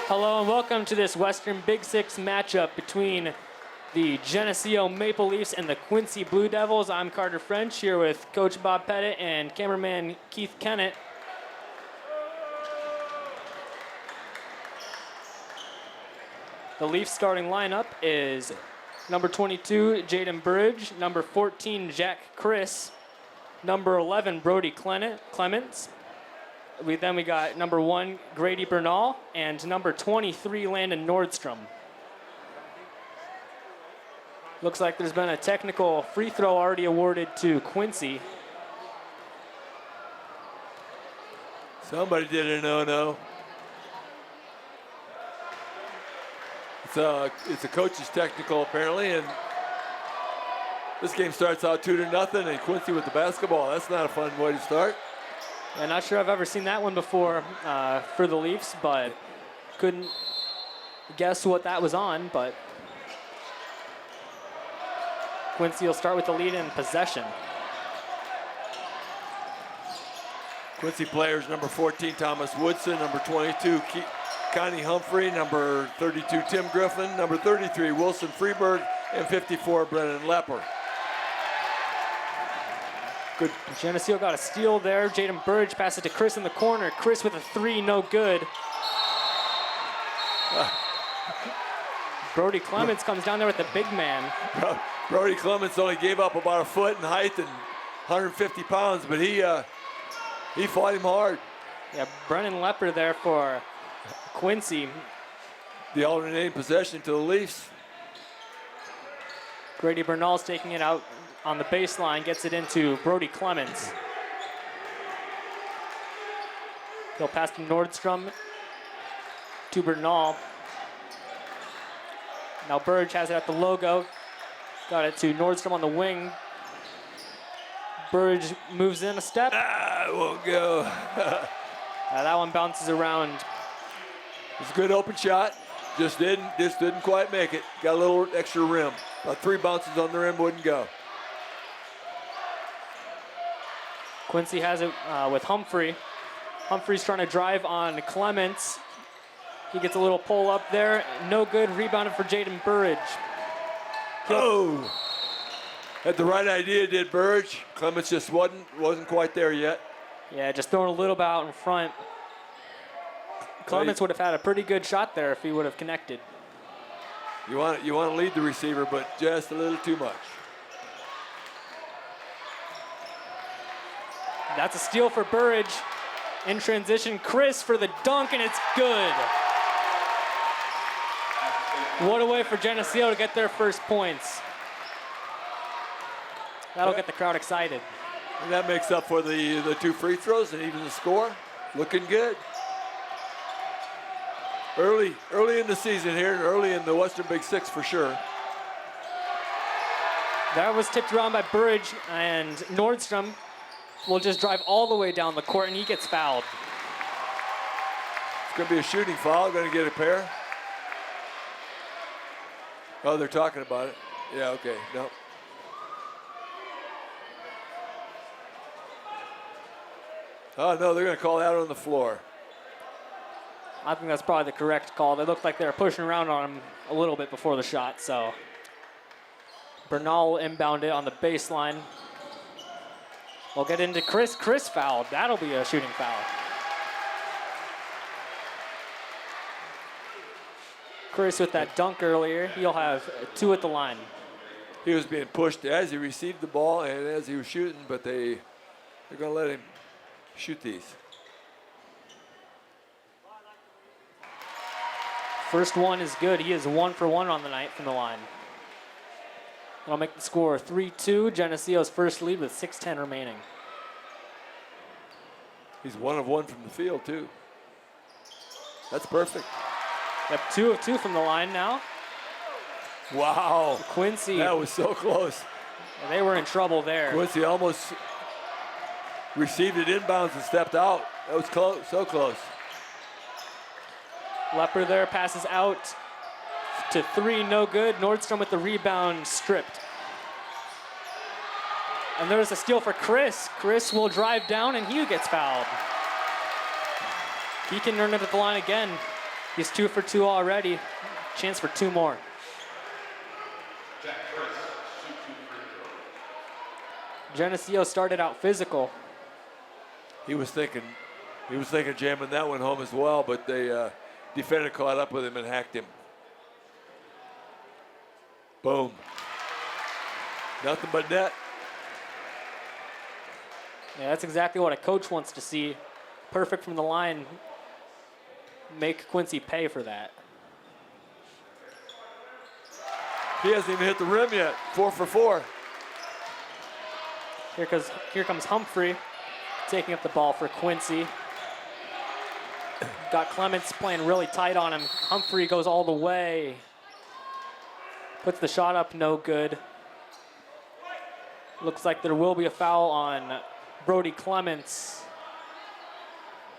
Hello and welcome to this Western Big Six matchup between the Geneseo Maple Leafs and the Quincy Blue Devils. I'm Carter French here with Coach Bob Pettit and cameraman Keith Kennett. The Leafs starting lineup is number 22, Jaden Burridge, number 14, Jack Chris, number 11, Brody Clements. We got number 1, Grady Bernal, and number 23, Landon Nordstrom. Looks like there's been a technical free throw already awarded to Quincy. Somebody did a no-no. It's a coach's technical apparently, and this game starts out 2-0, and Quincy with the basketball. That's not a fun way to start. I'm not sure I've ever seen that one before for the Leafs, but couldn't guess what that was on. But Quincy will start with the lead in possession. Quincy players: number 14, Thomas Woodson; number 22, Connie Humphrey; number 32, Tim Griffin; number 33, Wilson Freeberg; and 54, Brennan Lepper. Good. Geneseo got a steal there. Jaden Burridge passes it to Chris in the corner. Chris with a 3, no good. Brody Clements comes down there with the big man. Brody Clements only gave up about a foot in height and 150 pounds, but he fought him hard. Yeah, Brennan Lepper there for Quincy. The alternating possession to the Leafs. Grady Bernal's taking it out on the baseline, gets it into Brody Clements. He'll pass to Nordstrom, to Bernal. Now Burridge has it at the logo. Got it to Nordstrom on the wing. Burridge moves in a step. It won't go. That one bounces around. It's a good open shot. Just didn't quite make it. Got a little extra rim. About 3 bounces on the rim, wouldn't go. Quincy has it with Humphrey. Humphrey's trying to drive on Clements. He gets a little pull up there. No good. Rebounded for Jaden Burridge. Oh! Had the right idea, did Burridge. Clements just wasn't quite there yet. Yeah, just throwing a little bit out in front. Clements would have had a pretty good shot there if he would have connected. You want to lead the receiver, but just a little too much. That's a steal for Burridge. In transition, Chris for the dunk, and it's good. What a way for Geneseo to get their first points. That'll get the crowd excited. And that makes up for the 2 free throws and even the score. Looking good. Early in the season here, early in the Western Big Six for sure. That was tipped around by Burridge, and Nordstrom will just drive all the way down the court, and he gets fouled. It's going to be a shooting foul. Going to get a pair. Oh, they're talking about it. Yeah, okay. No. Oh, no, they're going to call that on the floor. I think that's probably the correct call. They looked like they were pushing around on him a little bit before the shot, so. Bernal inbound it on the baseline. We'll get into Chris. Chris fouled. That'll be a shooting foul. Chris with that dunk earlier. He'll have 2 at the line. He was being pushed as he received the ball and as he was shooting, but they're going to let him shoot these. First one is good. He is 1 for 1 on the night from the line. That'll make the score 3-2. Geneseo's first lead with 6:10 remaining. He's 1 of 1 from the field, too. That's perfect. Yep, 2 of 2 from the line now. Wow. Quincy. That was so close. They were in trouble there. Quincy almost received it inbounds and stepped out. That was close, so close. Lepper there passes out to 3, no good. Nordstrom with the rebound, stripped. And there's a steal for Chris. Chris will drive down and he gets fouled. He can earn it at the line again. He's 2 for 2 already. Chance for 2 more. Geneseo started out physical. He was thinking jamming that one home as well, but the defender caught up with him and hacked him. Boom. Nothing but net. Yeah, that's exactly what a coach wants to see. Perfect from the line. Make Quincy pay for that. He hasn't even hit the rim yet. 4 for 4. Here comes Humphrey taking up the ball for Quincy. Got Clements playing really tight on him. Humphrey goes all the way. Puts the shot up, no good. Looks like there will be a foul on Brody Clements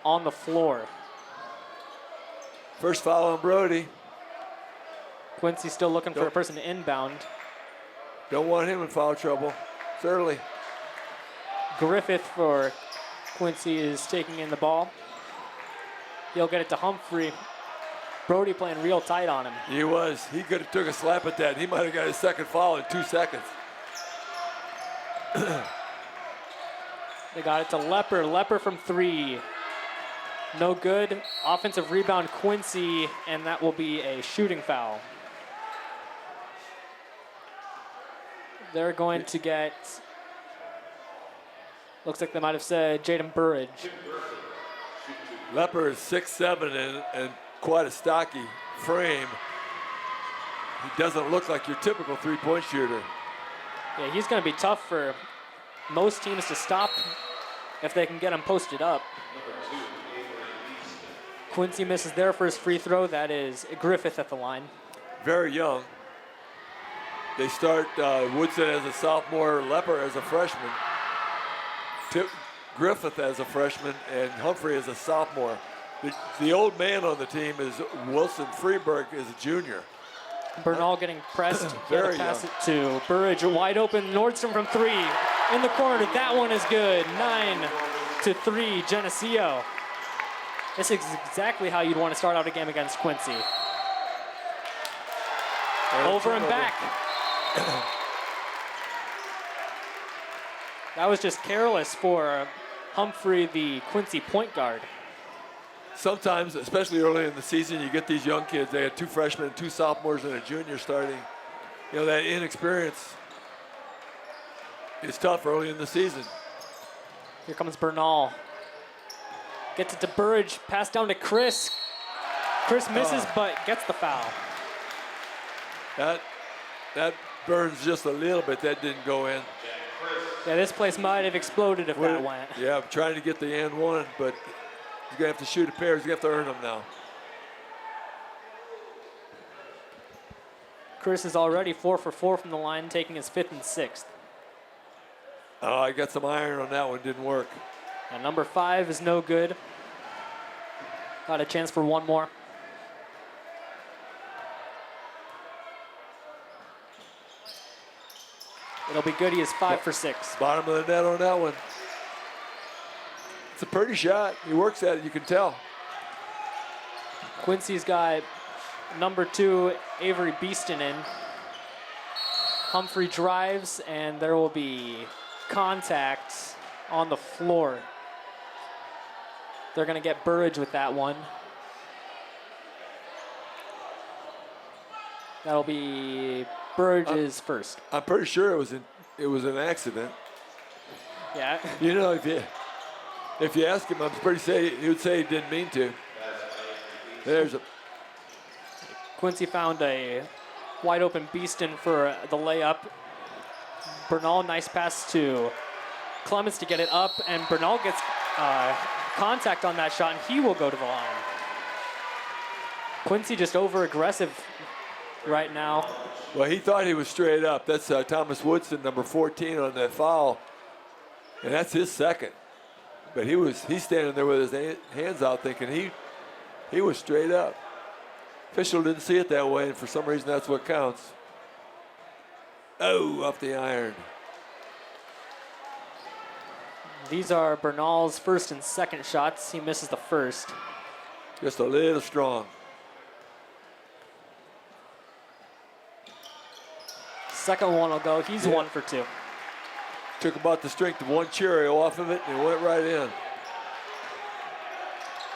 on the floor. First foul on Brody. Quincy still looking for a person to inbound. Don't want him in foul trouble. It's early. Griffith for Quincy is taking in the ball. He'll get it to Humphrey. Brody playing real tight on him. He was. He could have took a slap at that. He might have got his second foul in 2 seconds. They got it to Lepper. Lepper from 3. No good. Offensive rebound, Quincy, and that will be a shooting foul. They're going to get, looks like they might have said Jaden Burridge. Lepper is 6'7" and quite a stocky frame. He doesn't look like your typical three-point shooter. Yeah, he's going to be tough for most teams to stop if they can get him posted up. Quincy misses their first free throw. That is Griffith at the line. Very young. They start Woodson as a sophomore, Lepper as a freshman, Griffith as a freshman, and Humphrey as a sophomore. The old man on the team is Wilson Freeberg is a junior. Bernal getting pressed. Very pass young. it to Burridge, wide open. Nordstrom from 3. In the corner, that one is good. 9-3, Geneseo. This is exactly how you'd want to start out a game against Quincy. Over and back. That was just careless for Humphrey, the Quincy point guard. Sometimes, especially early in the season, you get these young kids. They had 2 freshmen, 2 sophomores, and a junior starting. You know, that inexperience is tough early in the season. Here comes Bernal. Gets it to Burridge, pass down to Chris. Chris misses, but gets the foul. That burns just a little bit. That didn't go in. Yeah, this place might have exploded if that went. Yeah, I'm trying to get the and one, but he's going to have to shoot a pair. He's going to have to earn them now. Chris is already 4 for 4 from the line, taking his 5th and 6th. Oh, I got some iron on that one. Didn't work. And number 5 is no good. Got a chance for one more. It'll be good. He is 5 for 6. Bottom of the net on that one. It's a pretty shot. He works at it, you can tell. Quincy's got number 2, Avery Beeston in. Humphrey drives, and there will be contact on the floor. They're going to get Burridge with that one. That'll be Burridge's first. I'm pretty sure it was an accident. Yeah. You know, if you ask him, I'm pretty sure he would say he didn't mean to. There's a Quincy found a wide open Beeston for the layup. Bernal, nice pass to Clements to get it up, and Bernal gets contact on that shot, and he will go to the line. Quincy just over aggressive right now. Well, he thought he was straight up. That's Thomas Woodson, number 14 on that foul, and that's his second. But he's standing there with his hands out thinking he was straight up. Official didn't see it that way, and for some reason that's what counts. Oh, off the iron. These are Bernal's first and second shots. He misses the first. Just a little strong. Second one will go. He's 1 for 2. Took about the strength of one Cheerio off of it, and it went right in.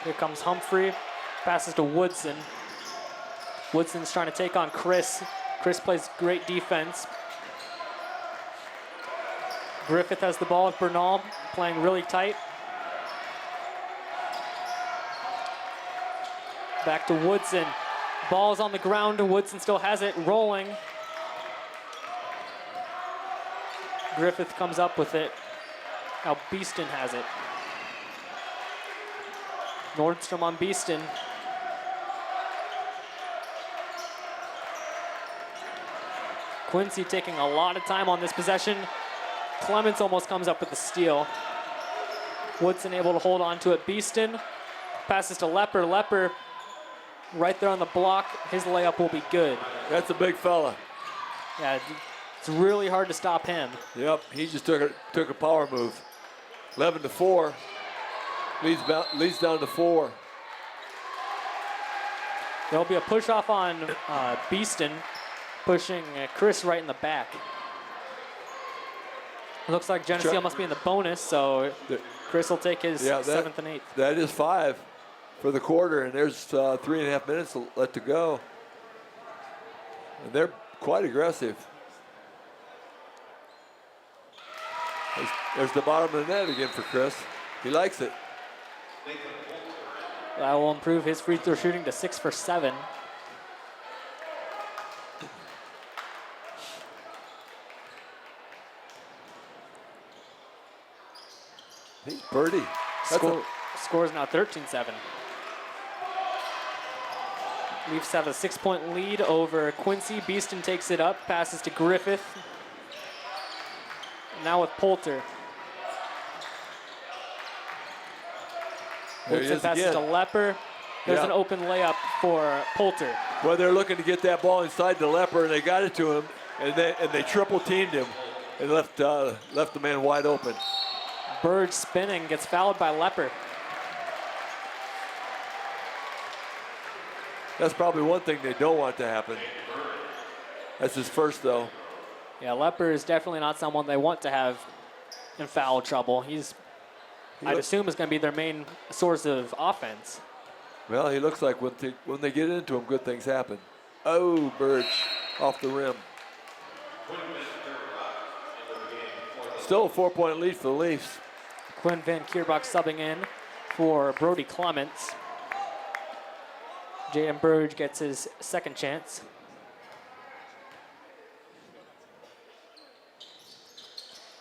Here comes Humphrey. Passes to Woodson. Woodson's trying to take on Chris. Chris plays great defense. Griffith has the ball with Bernal, playing really tight. Back to Woodson. Ball's on the ground. Woodson still has it, rolling. Griffith comes up with it. Now Beeston has it. Nordstrom on Beeston. Quincy taking a lot of time on this possession. Clements almost comes up with the steal. Woodson able to hold on to it. Beeston passes to Lepper. Lepper right there on the block. His layup will be good. That's a big fella. Yeah, it's really hard to stop him. Yep, he just took a power move. 11-4. Leads down to 4. There'll be a push off on Beeston, pushing Chris right in the back. It looks like Geneseo must be in the bonus, so Chris will take his 7th and 8th. That is 5 for the quarter, and there's 3.5 minutes left to go. And they're quite aggressive. There's the bottom of the net again for Chris. He likes it. That will improve his free throw shooting to 6 for 7. He's birdie. Score is now 13-7. Leafs have a 6-point lead over Quincy. Beeston takes it up, passes to Griffith. Now with Poulter. Woodson passes to Lepper. There's an open layup for Poulter. Well, they're looking to get that ball inside the Lepper, and they got it to him, and they triple teamed him and left the man wide open. Burge spinning, gets fouled by Lepper. That's probably one thing they don't want to happen. That's his first, though. Yeah, Lepper is definitely not someone they want to have in foul trouble. I'd assume is going to be their main source of offense. Well, he looks like when they get into him, good things happen. Oh, Burge off the rim. Still a 4-point lead for the Leafs. Quinn Van Kierbach subbing in for Brody Clements. Jaden Burge gets his second chance.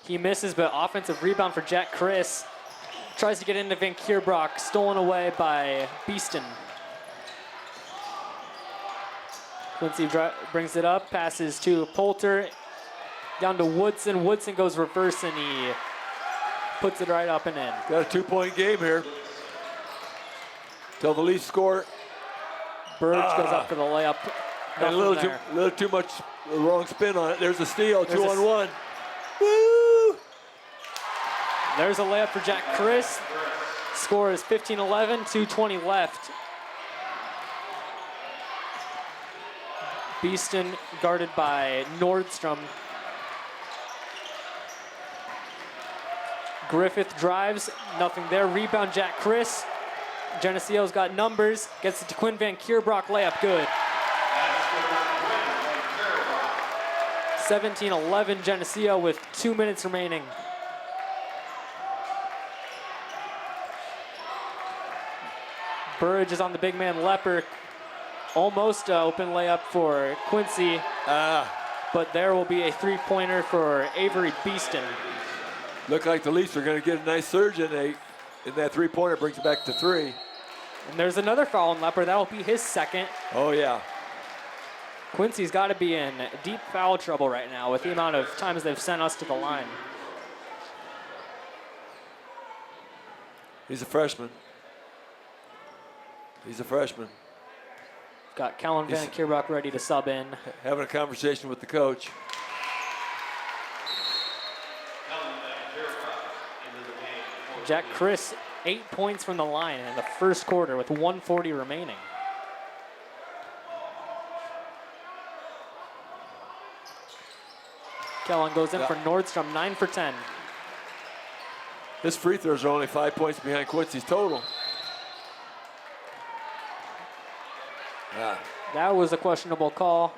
He misses, but offensive rebound for Jack Chris. Tries to get into Van Kierbach, stolen away by Beeston. Quincy brings it up, passes to Poulter, down to Woodson. Woodson goes reverse and he puts it right up and in. Got a 2-point game here. Till the Leafs score. Burge goes up for the layup. And a little too much wrong spin on it. There's a steal, 2-on-1. Woo! There's a layup for Jack Chris. Score is 15-11, 2:20 left. Beeston guarded by Nordstrom. Griffith drives, nothing there. Rebound Jack Chris. Geneseo's got numbers, gets it to Quinn Van Kierbach, layup good. 17-11 Geneseo with 2 minutes remaining. Burge is on the big man Lepper. Almost open layup for Quincy, but there will be a 3-pointer for Avery Beeston. Look like the Leafs are going to get a nice surge in that 3-pointer, brings it back to 3. And there's another foul on Lepper. That will be his second. Oh, yeah. Quincy's got to be in deep foul trouble right now with the amount of times they've sent us to the line. He's a freshman. Got Kellen Van Kierbach ready to sub in. Having a conversation with the coach. Jack Chris, 8 points from the line in the first quarter with 1:40 remaining. Kellen goes in Yeah. for Nordstrom, 9 for 10. His free throws are only 5 points behind Quincy's total. Yeah. That was a questionable call.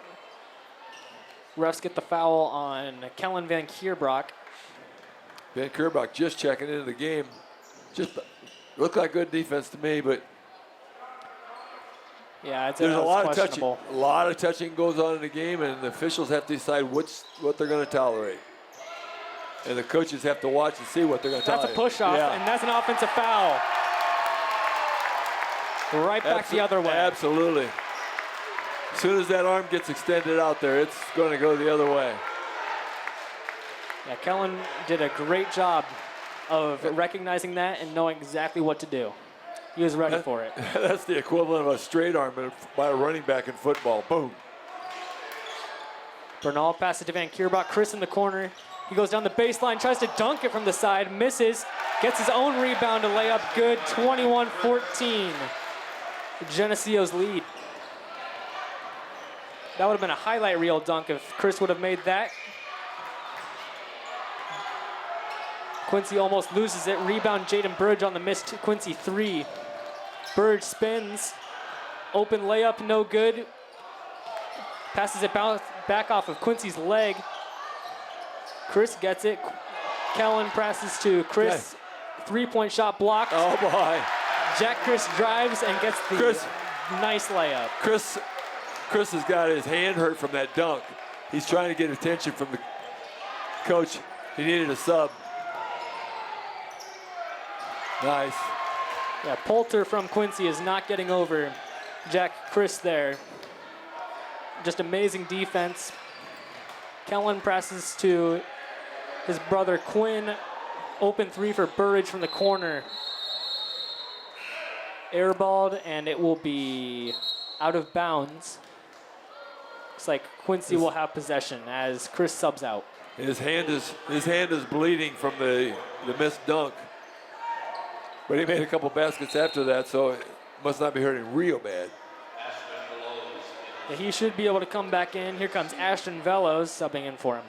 Refs get the foul on Kellen Van Kierbrock. Van Kierbach just checking into the game. Just looked like good defense to me, but Yeah, it's there's a lot of touching. questionable. A lot of touching goes on in the game, and the officials have to decide what they're going to tolerate. And the coaches have to watch and see what they're going to tolerate. That's a push-off, Yeah. and that's an offensive foul. Right back the other way. Absolutely. As soon as that arm gets extended out there, it's going to go the other way. Yeah, Kellen did a great job of recognizing that and knowing exactly what to do. He was ready for it. That's the equivalent of a straight arm by a running back in football. Boom. Bernal passes to Van Kierbach. Chris in the corner. He goes down the baseline, tries to dunk it from the side, misses, gets his own rebound to lay up good, 21-14. Geneseo's lead. That would have been a highlight reel dunk if Chris would have made that. Quincy almost loses it. Rebound, Jaden Burge on the missed Quincy 3. Burge spins. Open layup, no good. Passes it back off of Quincy's leg. Chris gets it. Kellen passes to Chris. Three-point shot blocked. Oh, boy. Jack Chris drives and gets the nice layup. Chris has got his hand hurt from that dunk. He's trying to get attention from the coach. He needed a sub. Nice. Yeah, Poulter from Quincy is not getting over Jack Chris there. Just amazing defense. Kellen presses to his brother Quinn. Open three for Burridge from the corner. Airballed, and it will be out of bounds. Looks like Quincy will have possession as Chris subs out. His hand is bleeding from the missed dunk. But he made a couple baskets after that, so it must not be hurting real bad. Yeah, he should be able to come back in. Here comes Ashton Velos subbing in for him.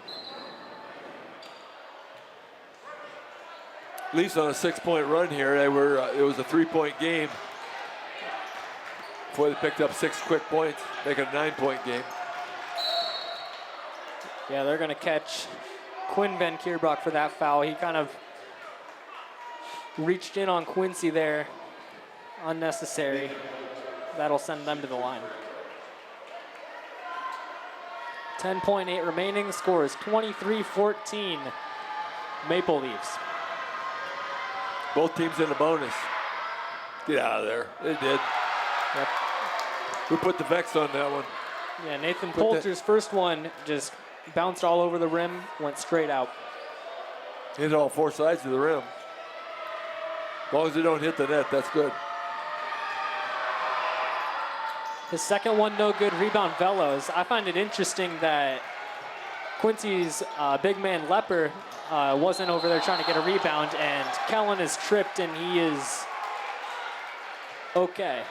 Leafs on a 6-point run here. It was a 3-point game before they picked up 6 quick points, making a 9-point game. Yeah, they're going to catch Quinn Van Kierbrock for that foul. He kind of reached in on Quincy there. Unnecessary. That'll send them to the line. 10.8 remaining. The score is 23-14. Maple Leafs. Both teams in the bonus. Get out of there. They did. Yep. Who put the Vex on that one? Yeah, Nathan Poulter's first one just bounced all over the rim, went straight out. Hit all 4 sides of the rim. As long as they don't hit the net, that's good. His second one, no good. Rebound, Velos. I find it interesting that Quincy's big man Lepper wasn't over there trying to get a rebound, and Kellen is tripped, and he is okay.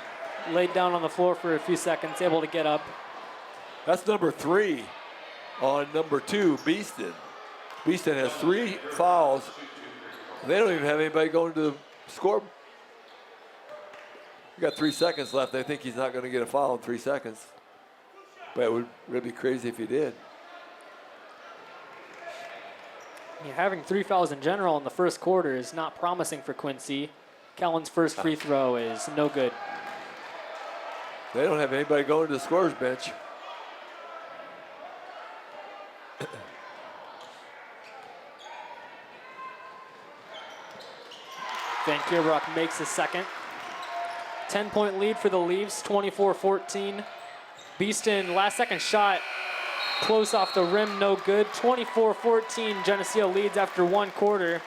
Laid down on the floor for a few seconds, able to get up. That's number 3 on number 2, Beeston. Beeston has 3 fouls. They don't even have anybody going to the score. We got 3 seconds left. I think he's not going to get a foul in 3 seconds. But it would really be crazy if he did. Yeah, having 3 fouls in general in the first quarter is not promising for Quincy. Kellen's first free throw is no good. They don't have anybody going to the scorer's bench. Van Kierbrock makes his second. 10-point lead for the Leafs, 24-14. Beeston, last second shot, close off the rim, no good. 24-14, Geneseo leads after 1 quarter.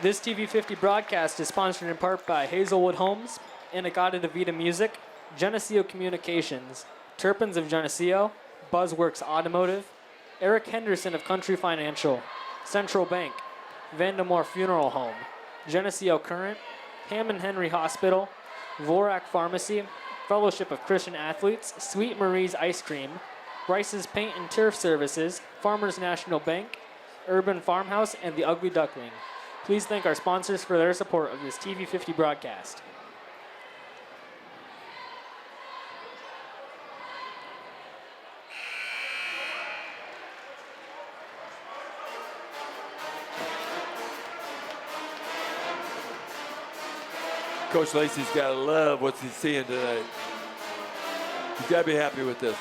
This TV50 broadcast is sponsored in part by Hazelwood Homes, Inagata DeVita Music, Geneseo Communications, Turpins of Geneseo, Buzzworks Automotive, Eric Henderson of Country Financial, Central Bank, Vandemore Funeral Home, Geneseo Current, Hammond Henry Hospital, Vorak Pharmacy, Fellowship of Christian Athletes, Sweet Marie's Ice Cream, Bryce's Paint and Turf Services, Farmers National Bank, Urban Farmhouse, and the Ugly Duckling. Please thank our sponsors for their support of this TV50 broadcast. Coach Lacey's got to love what he's seeing tonight. He's got to be happy with this.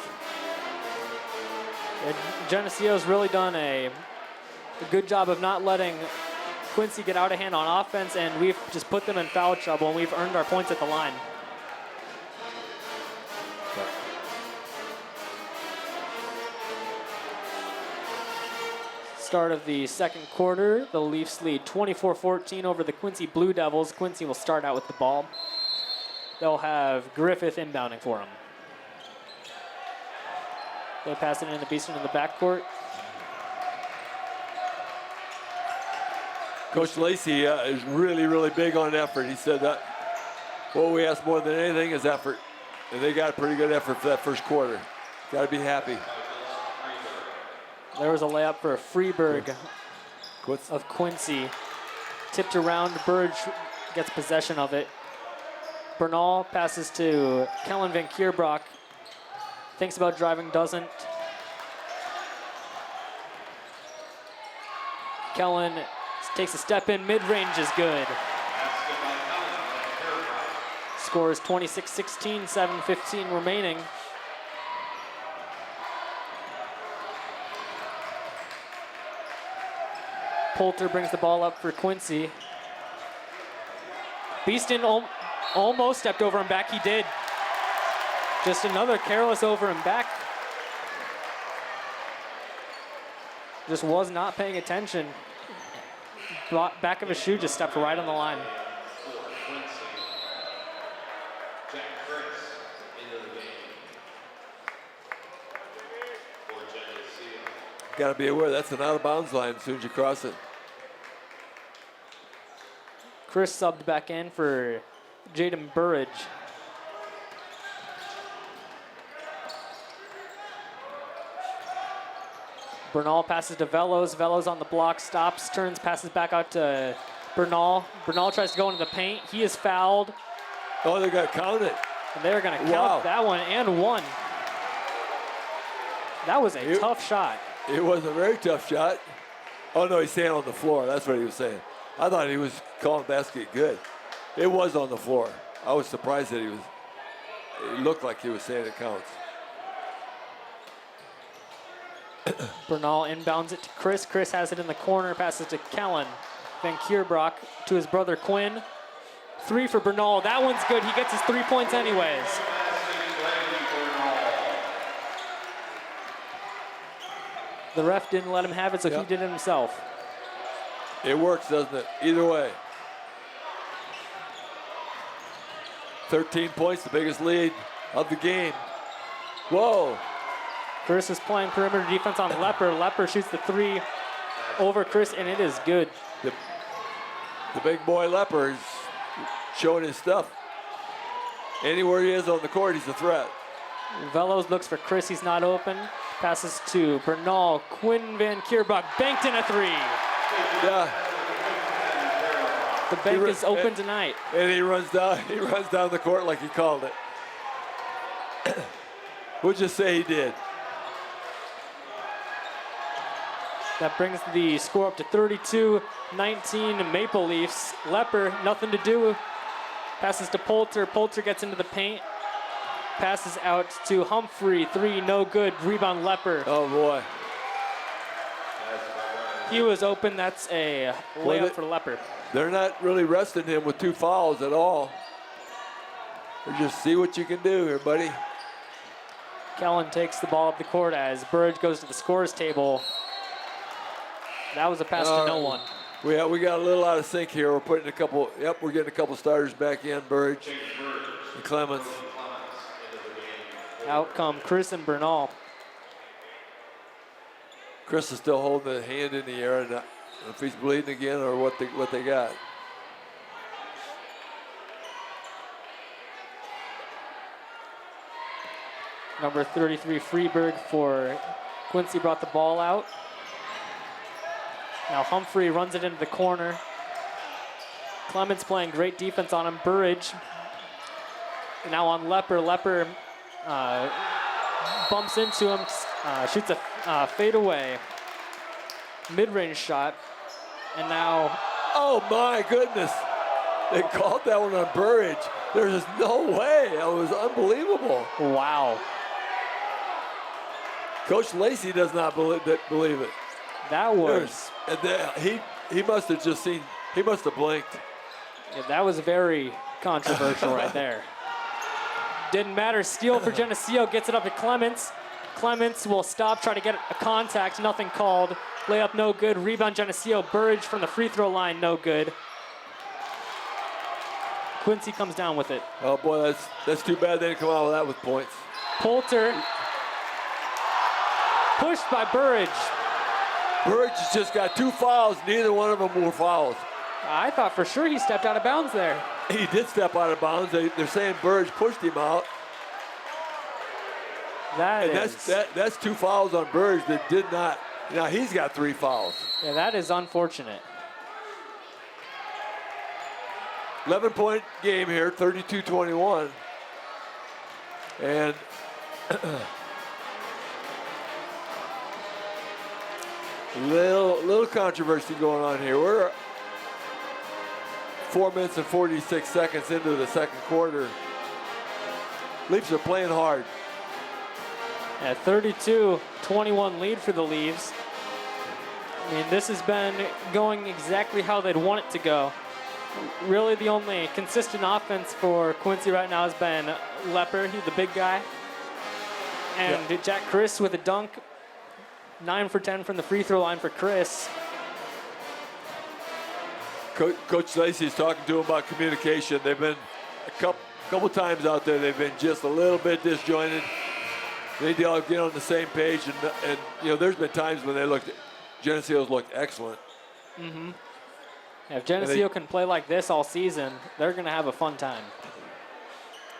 And Geneseo's really done a good job of not letting Quincy get out of hand on offense, and we've just put them in foul trouble, and we've earned our points at the line. Start of the second quarter, the Leafs lead 24-14 over the Quincy Blue Devils. Quincy will start out with the ball. They'll have Griffith inbounding for them. They pass it into Beeston in the backcourt. Coach Lacey is really, really big on effort. He said that what we ask more than anything is effort. And they got a pretty good effort for that first quarter. Got to be happy. There was a layup for Freeberg of Quincy. Tipped around, Burge gets possession of it. Bernal passes to Kellen Van Kierbrock. Thinks about driving, doesn't. Kellen takes a step in, mid-range is good. Scores 26-16, 7:15 remaining. Poulter brings the ball up for Quincy. Beeston almost stepped over him back. He did. Just another careless over him back. Just was not paying attention. Back of his shoe just stepped right on the line. Got to be aware that's an out-of-bounds line as soon as you cross it. Chris subbed back in for Jaden Burridge. Bernal passes to Velos. Velos on the block, stops, turns, passes back out to Bernal. Bernal tries to go into the paint. He is fouled. Oh, they got counted. And they're going to count that one and one. That was a tough shot. It was a very tough shot. Oh, no, he's standing on the floor. That's what he was saying. I thought he was calling basket good. It was on the floor. I was surprised that it looked like he was saying it counts. Bernal inbounds it to Chris. Chris has it in the corner, passes to Kellen. Van Kierbrock to his brother Quinn. Three for Bernal. That one's good. He gets his 3 points anyways. The ref didn't let him have it, so he did it himself. It works, doesn't it? Either way. 13 points, the biggest lead of the game. Whoa. Chris is playing perimeter defense on Lepper. Lepper shoots the three over Chris, and it is good. The big boy Lepper is showing his stuff. Anywhere he is on the court, he's a threat. Velos looks for Chris. He's not open. Passes to Bernal. Quinn Van Kierbrock banked in a three. Yeah. The bank is open tonight. And he runs down the court like he called it. We'll just say he did. That brings the score up to 32-19 Maple Leafs. Lepper, nothing to do. Passes to Poulter. Poulter gets into the paint. Passes out to Humphrey. Three, no good. Rebound Lepper. Oh, boy. He was open. That's a layup for Lepper. They're not really resting him with 2 fouls at all. They just see what you can do here, buddy. Kellen takes the ball up the court as Burge goes to the scores table. That was a pass to no one. We got a little out of sync here. We're putting we're getting a couple starters back in, Burge and Clemens. Out come Chris and Bernal. Chris is still holding the hand in the air, and if he's bleeding again or what they got. Number 33, Freeberg for Quincy brought the ball out. Now Humphrey runs it into the corner. Clements playing great defense on him. Burridge now on Lepper. Lepper bumps into him, shoots a fadeaway mid-range shot. And now, oh my goodness. They called that one on Burridge. There's just no way. That was unbelievable. wow. Coach Lacey does not believe it. That was, He must have just seen, he must have blinked. yeah, that was very controversial right there. Didn't matter. Steal for Geneseo, gets it up to Clements. Clements will stop, try to get a contact, nothing called. Layup no good. Rebound Geneseo. Burridge from the free throw line, no good. Quincy comes down with it. Oh boy, that's too bad they didn't come out with that with points. Poulter pushed by Burridge. Burridge has just got 2 fouls. Neither one of them were fouls. I thought for sure he stepped out of bounds there. He did step out of bounds. They're saying Burridge pushed him out. That's 2 fouls on Burridge that did not. Now he's got 3 fouls. Yeah, that is unfortunate. 11-point game here, 32-21. And little controversy going on here. We're 4 minutes and 46 seconds into the second quarter. Leafs are playing hard. Yeah, 32-21 lead for the Leafs. I mean, this has been going exactly how they'd want it to go. Really, the only consistent offense for Quincy right now has been Lepper, he's the big guy. And Jack Chris with a dunk. 9 for 10 from the free throw line for Chris. Coach Lacey's talking to him about communication. They've been a couple times out there, they've been just a little bit disjointed. They need to all get on the same page, and you know, there's been times when Geneseo's looked excellent. Mm-hmm. If Geneseo can play like this all season, they're going to have a fun time.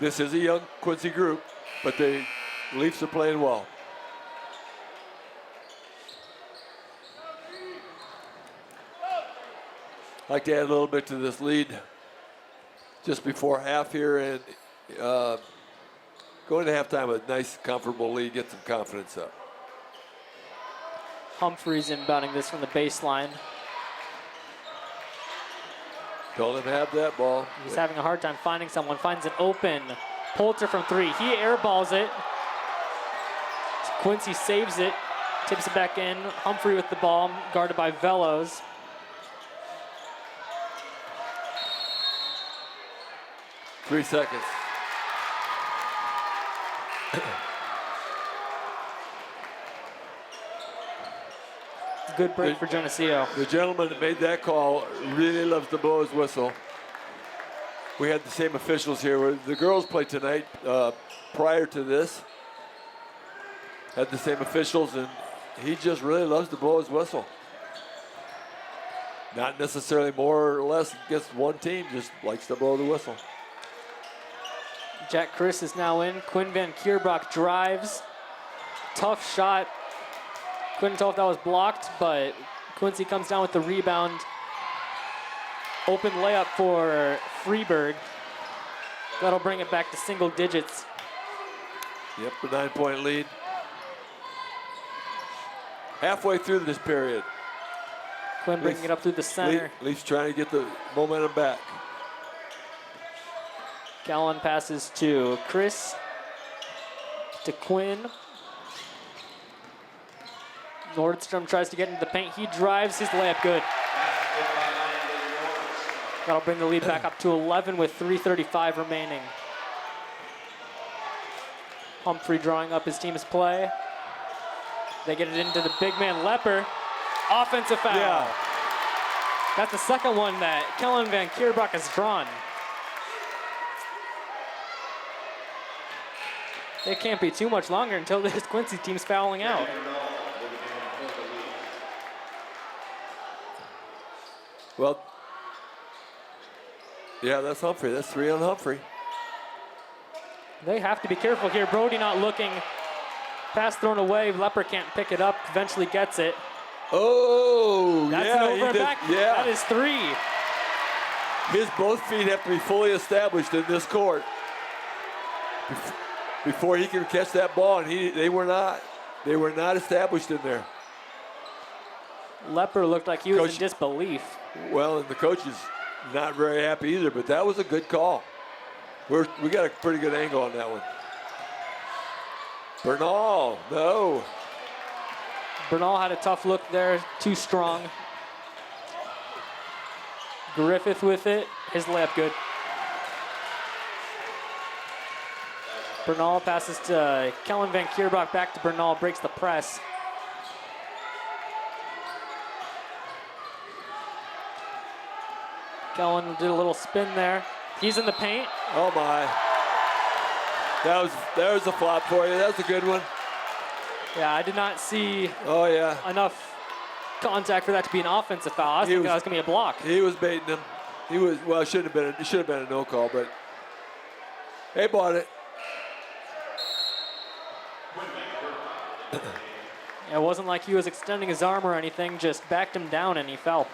This is a young Quincy group, but the Leafs are playing well. I'd like to add a little bit to this lead just before half here, and going to halftime with a nice, comfortable lead, get some confidence up. Humphreys inbounding this from the baseline. Don't let him have that ball. He's having a hard time finding someone. Finds an open. Poulter from 3. He airballs it. Quincy saves it. Tips it back in. Humphrey with the ball, guarded by Velos. Three seconds. Good break for Geneseo. The gentleman that made that call really loves to blow his whistle. We had the same officials here. The girls played tonight prior to this. Had the same officials, and he just really loves to blow his whistle. Not necessarily more or less against one team, just likes to blow the whistle. Jack Chris is now in. Quinn Van Kierbrock drives. Tough shot. Couldn't tell if that was blocked, but Quincy comes down with the rebound. Open layup for Freeberg. That'll bring it back to single digits. Yep, a 9-point lead. Halfway through this period. Quinn bringing it up through the center. Leafs trying to get the momentum back. Callan passes to Chris, to Quinn. Nordstrom tries to get into the paint. He drives, his layup good. That'll bring the lead back up to 11 with 3:35 remaining. Humphrey drawing up his team's play. They get it into the big man Lepper. Offensive foul. Yeah. That's the second one that Kellen Van Kierbrock has drawn. It can't be too much longer until this Quincy team's fouling out. Well, yeah, that's Humphrey. That's 3 on Humphrey. They have to be careful here. Brody not looking. Pass thrown away. Lepper can't pick it up. Eventually gets it. Oh, That's yeah, an over and he did, back. yeah. That is 3. His both feet have to be fully established in this court before he can catch that ball, and they were not established in there. Lepper looked like he was Coach, in disbelief. Well, and the coach is not very happy either, but that was a good call. We got a pretty good angle on that one. Bernal, no. Bernal had a tough look there, too strong. Griffith with it, his layup good. Bernal passes to Kellen Van Kierbach, back to Bernal, breaks the press. Kellen did a little spin there. He's in the paint. Oh my. That was a flop for you. That was a good one. Yeah, I did not see enough contact for that to be an offensive foul. I was thinking that was going to be a block. He was baiting him. It should have been a no call, but they bought it. It wasn't like he was extending his arm or anything, just backed him down and he fell.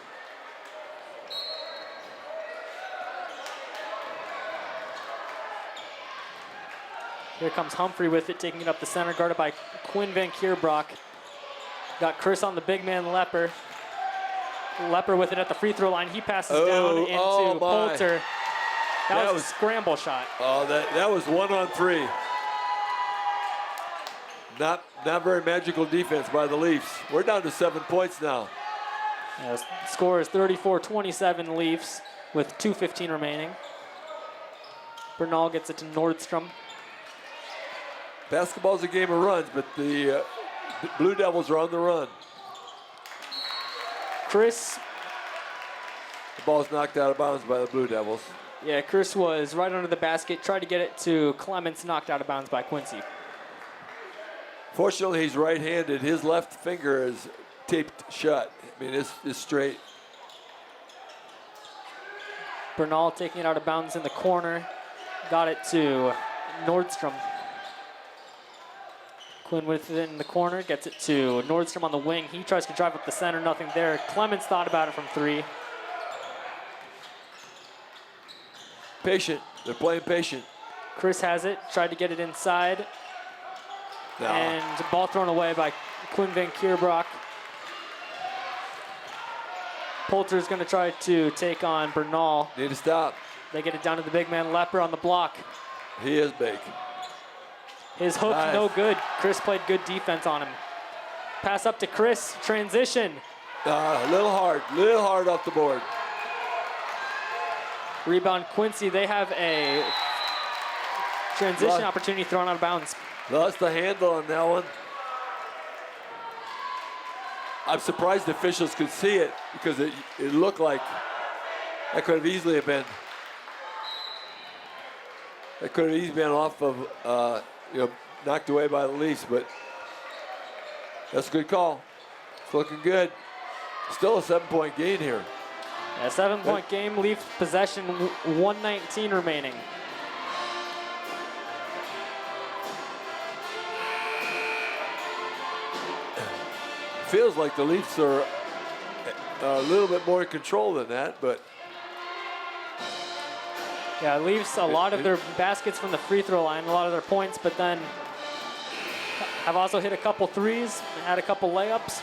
Here comes Humphrey with it, taking it up the center, guarded by Quinn Van Kierbrock. Got Chris on the big man, Lepper. Lepper with it at the free throw line. He passes down into Poulter. That was a scramble shot. Oh, that was 1-on-3. Not very magical defense by the Leafs. We're down to 7 points now. Yeah, score is 34-27 Leafs with 2:15 remaining. Bernal gets it to Nordstrom. Basketball's a game of runs, but the Blue Devils are on the run. Chris. The ball's knocked out of bounds by the Blue Devils. Yeah, Chris was right under the basket, tried to get it to Clements, knocked out of bounds by Quincy. Fortunately, he's right-handed. His left finger is taped shut. I mean, it's straight. Bernal taking it out of bounds in the corner. Got it to Nordstrom. Quinn with it in the corner, gets it to Nordstrom on the wing. He tries to drive up the center, nothing there. Clements thought about it from 3. Patient. They're playing patient. Chris has it, tried to get it inside. No. And ball thrown away by Quinn Van Kierbrock. Poulter's going to try to take on Bernal. Need to stop. They get it down to the big man, Lepper on the block. He is big. His hook, nice. No good. Chris played good defense on him. Pass up to Chris, transition. A little hard off the board. Rebound Quincy, they have a transition opportunity thrown out of bounds. Lost the handle on that one. I'm surprised the officials could see it because it looked like that could have easily been. That could have easily been off of, knocked away by the Leafs, but that's a good call. It's looking good. Still a 7-point gain here. A 7-point game, Leafs possession, 1:19 remaining. Feels like the Leafs are a little bit more in control than that, but. Yeah, Leafs a lot of their baskets from the free throw line, a lot of their points, but then have also hit a couple threes, had a couple layups.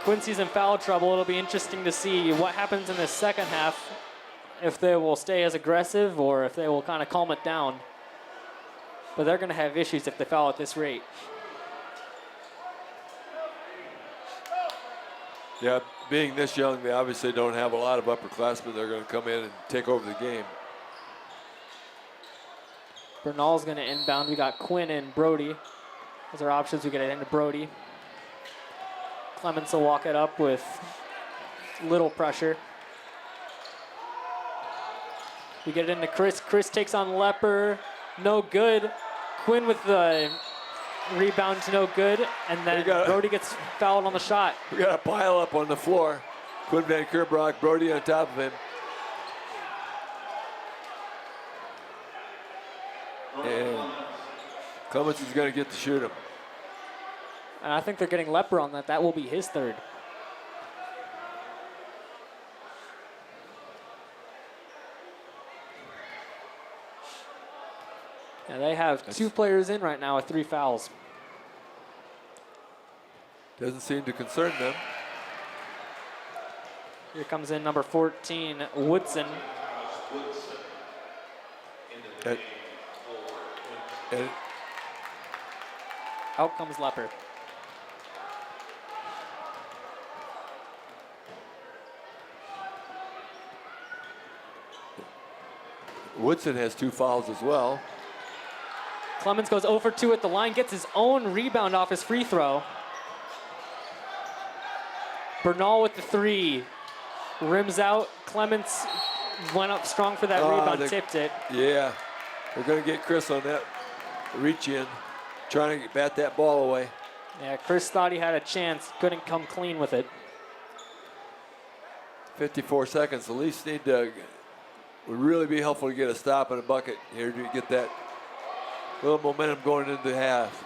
Quincy's in foul trouble. It'll be interesting to see what happens in the second half, if they will stay as aggressive or if they will kind of calm it down. But they're going to have issues if they foul at this rate. Yeah, being this young, they obviously don't have a lot of upperclassmen. They're going to come in and take over the game. Bernal's going to inbound. We got Quinn and Brody. Those are options. We get it into Brody. Clements will walk it up with little pressure. We get it into Chris. Chris takes on Lepper. No good. Quinn with the rebound, no good. And then Brody gets fouled on the shot. We got a pile up on the floor. Quinn Van Kierbrock, Brody on top of him. Clements is going to get to shoot him. And I think they're getting Lepper on that. That will be his third. And they have 2 players in right now with 3 fouls. Doesn't seem to concern them. Here comes in number 14, Woodson. And Out comes Lepper. Woodson has 2 fouls as well. Clemens goes 0 for 2 at the line, gets his own rebound off his free throw. Bernal with the 3. Rims out. Clements went up strong for that rebound, tipped it. Yeah, they're going to get Chris on that reach in, trying to bat that ball away. Yeah, Chris thought he had a chance, couldn't come clean with it. 54 seconds. The Leafs need to, would really be helpful to get a stop and a bucket here to get that little momentum going into half.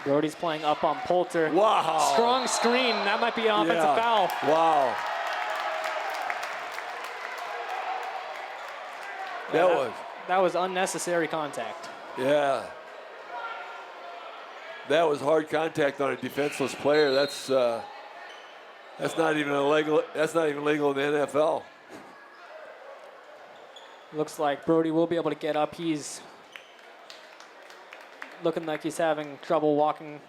Brody's playing up on Poulter. Wow. Strong screen. That might be an offensive foul. Wow. That was unnecessary contact. Yeah. That was hard contact on a defenseless player. That's not even illegal. That's not even legal in the NFL. Looks like Brody will be able to get up. He's looking like he's having trouble walking.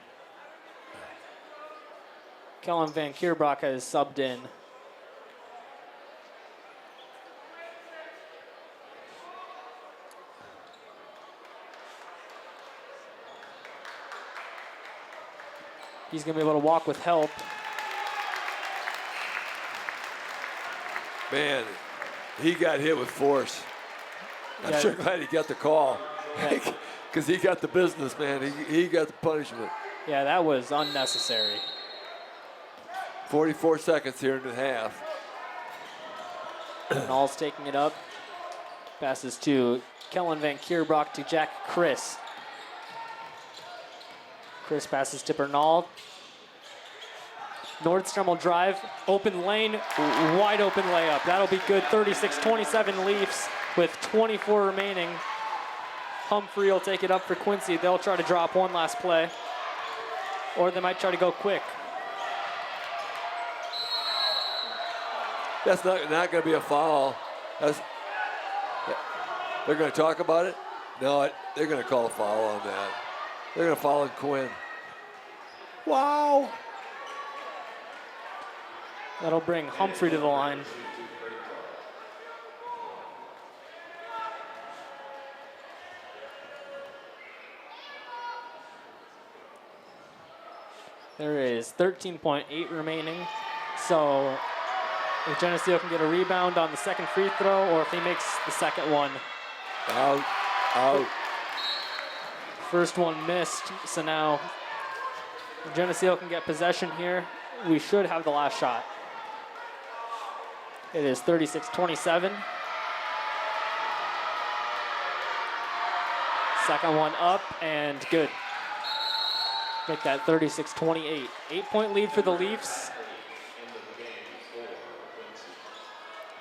Kellen Van Kierbrock has subbed in. He's going to be able to walk with help. Man, he got hit with force. I'm sure glad he got the call. Because he got the business, man. He got the punishment. Yeah, that was unnecessary. 44 seconds here in the half. Bernal's taking it up. Passes to Kellen Van Kierbrock to Jack Chris. Chris passes to Bernal. Nordstrom will drive. Open lane. Wide open layup. That'll be good. 36-27 Leafs with 24 remaining. Humphrey will take it up for Quincy. They'll try to drop one last play. Or they might try to go quick. That's not going to be a foul. They're going to talk about it? No, they're going to call a foul on that. They're going to foul on Quinn. Wow. That'll bring Humphrey to the line. There is 13.8 remaining. So if Geneseo can get a rebound on the second free throw, or if he makes the second one. Out. First one missed. So now if Geneseo can get possession here, we should have the last shot. It is 36-27. Second one up and good. Make that 36-28. 8-point lead for the Leafs.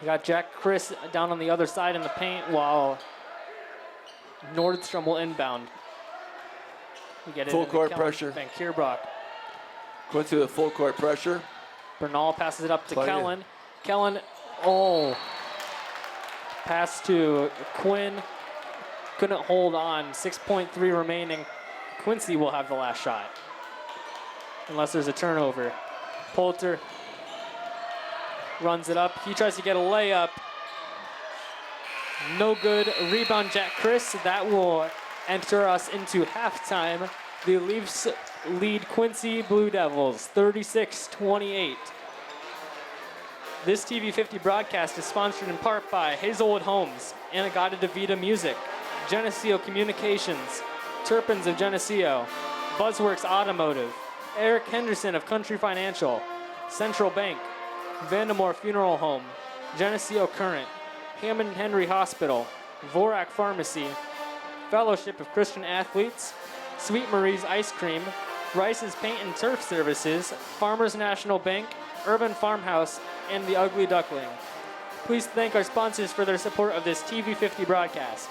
We got Jack Chris down on the other side in the paint while Nordstrom will inbound. We get it full court Kellen pressure. Van Kierbrock. Quincy with full court pressure. Bernal passes it up to Kellen. Kellen, pass to Quinn. Couldn't hold on. 6.3 remaining. Quincy will have the last shot. Unless there's a turnover. Poulter runs it up. He tries to get a layup. No good. Rebound Jack Chris. That will enter us into halftime. The Leafs lead Quincy Blue Devils 36-28. This TV50 broadcast is sponsored in part by Hazelwood Homes, Anagata DeVita Music, Geneseo Communications, Turpins of Geneseo, Buzzworks Automotive, Eric Henderson of Country Financial, Central Bank, Vandemore Funeral Home, Geneseo Current, Hammond Henry Hospital, Vorak Pharmacy, Fellowship of Christian Athletes, Sweet Marie's Ice Cream, Rice's Paint and Turf Services, Farmers National Bank, Urban Farmhouse, and the Ugly Duckling. Please thank our sponsors for their support of this TV50 broadcast.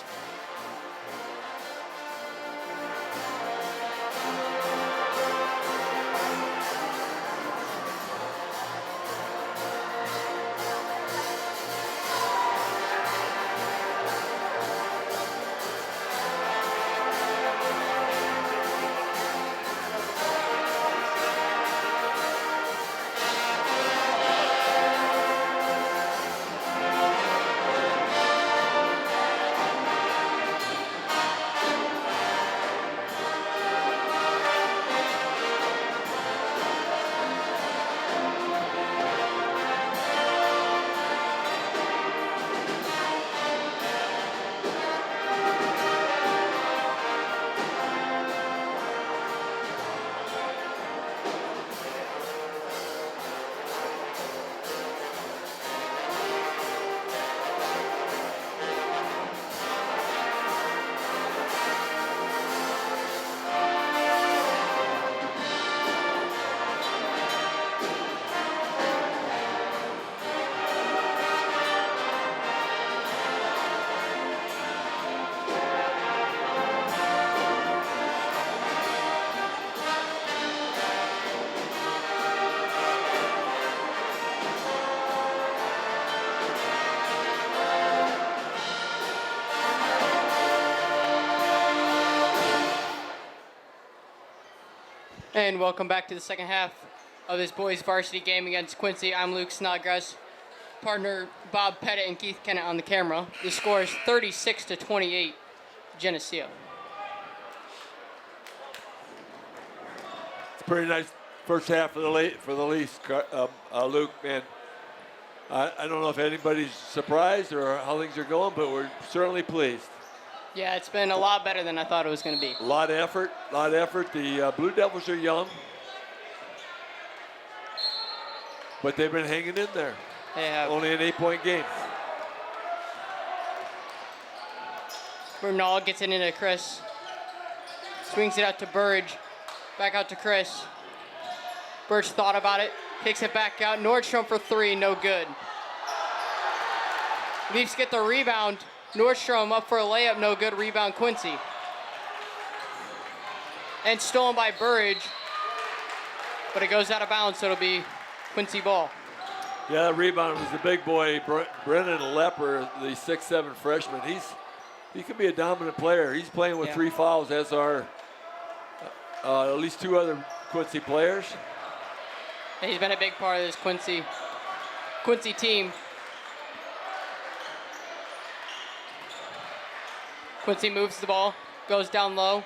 And welcome back to the second half of this boys varsity game against Quincy. I'm Luke Snodgrass, partner Bob Pettit and Keith Kennett on the camera. The score is 36-28, Geneseo. It's a pretty nice first half for the Leafs, Luke, man. I don't know if anybody's surprised or how things are going, but we're certainly pleased. Yeah, it's been a lot better than I thought it was going to be. A lot of effort, The Blue Devils are young, but they've been hanging in there. They have. Only an 8-point game. Bernal gets it into Chris. Swings it out to Burge. Back out to Chris. Burge thought about it. Kicks it back out. Nordstrom for three. No good. Leafs get the rebound. Nordstrom up for a layup. No good. Rebound Quincy. And stolen by Burge. But it goes out of bounds, so it'll be Quincy ball. Yeah, that rebound was the big boy, Brennan Lepper, the 6'7" freshman. He can be a dominant player. He's playing with 3 fouls, as are at least 2 other Quincy players. He's been a big part of this Quincy team. Quincy moves the ball, goes down low.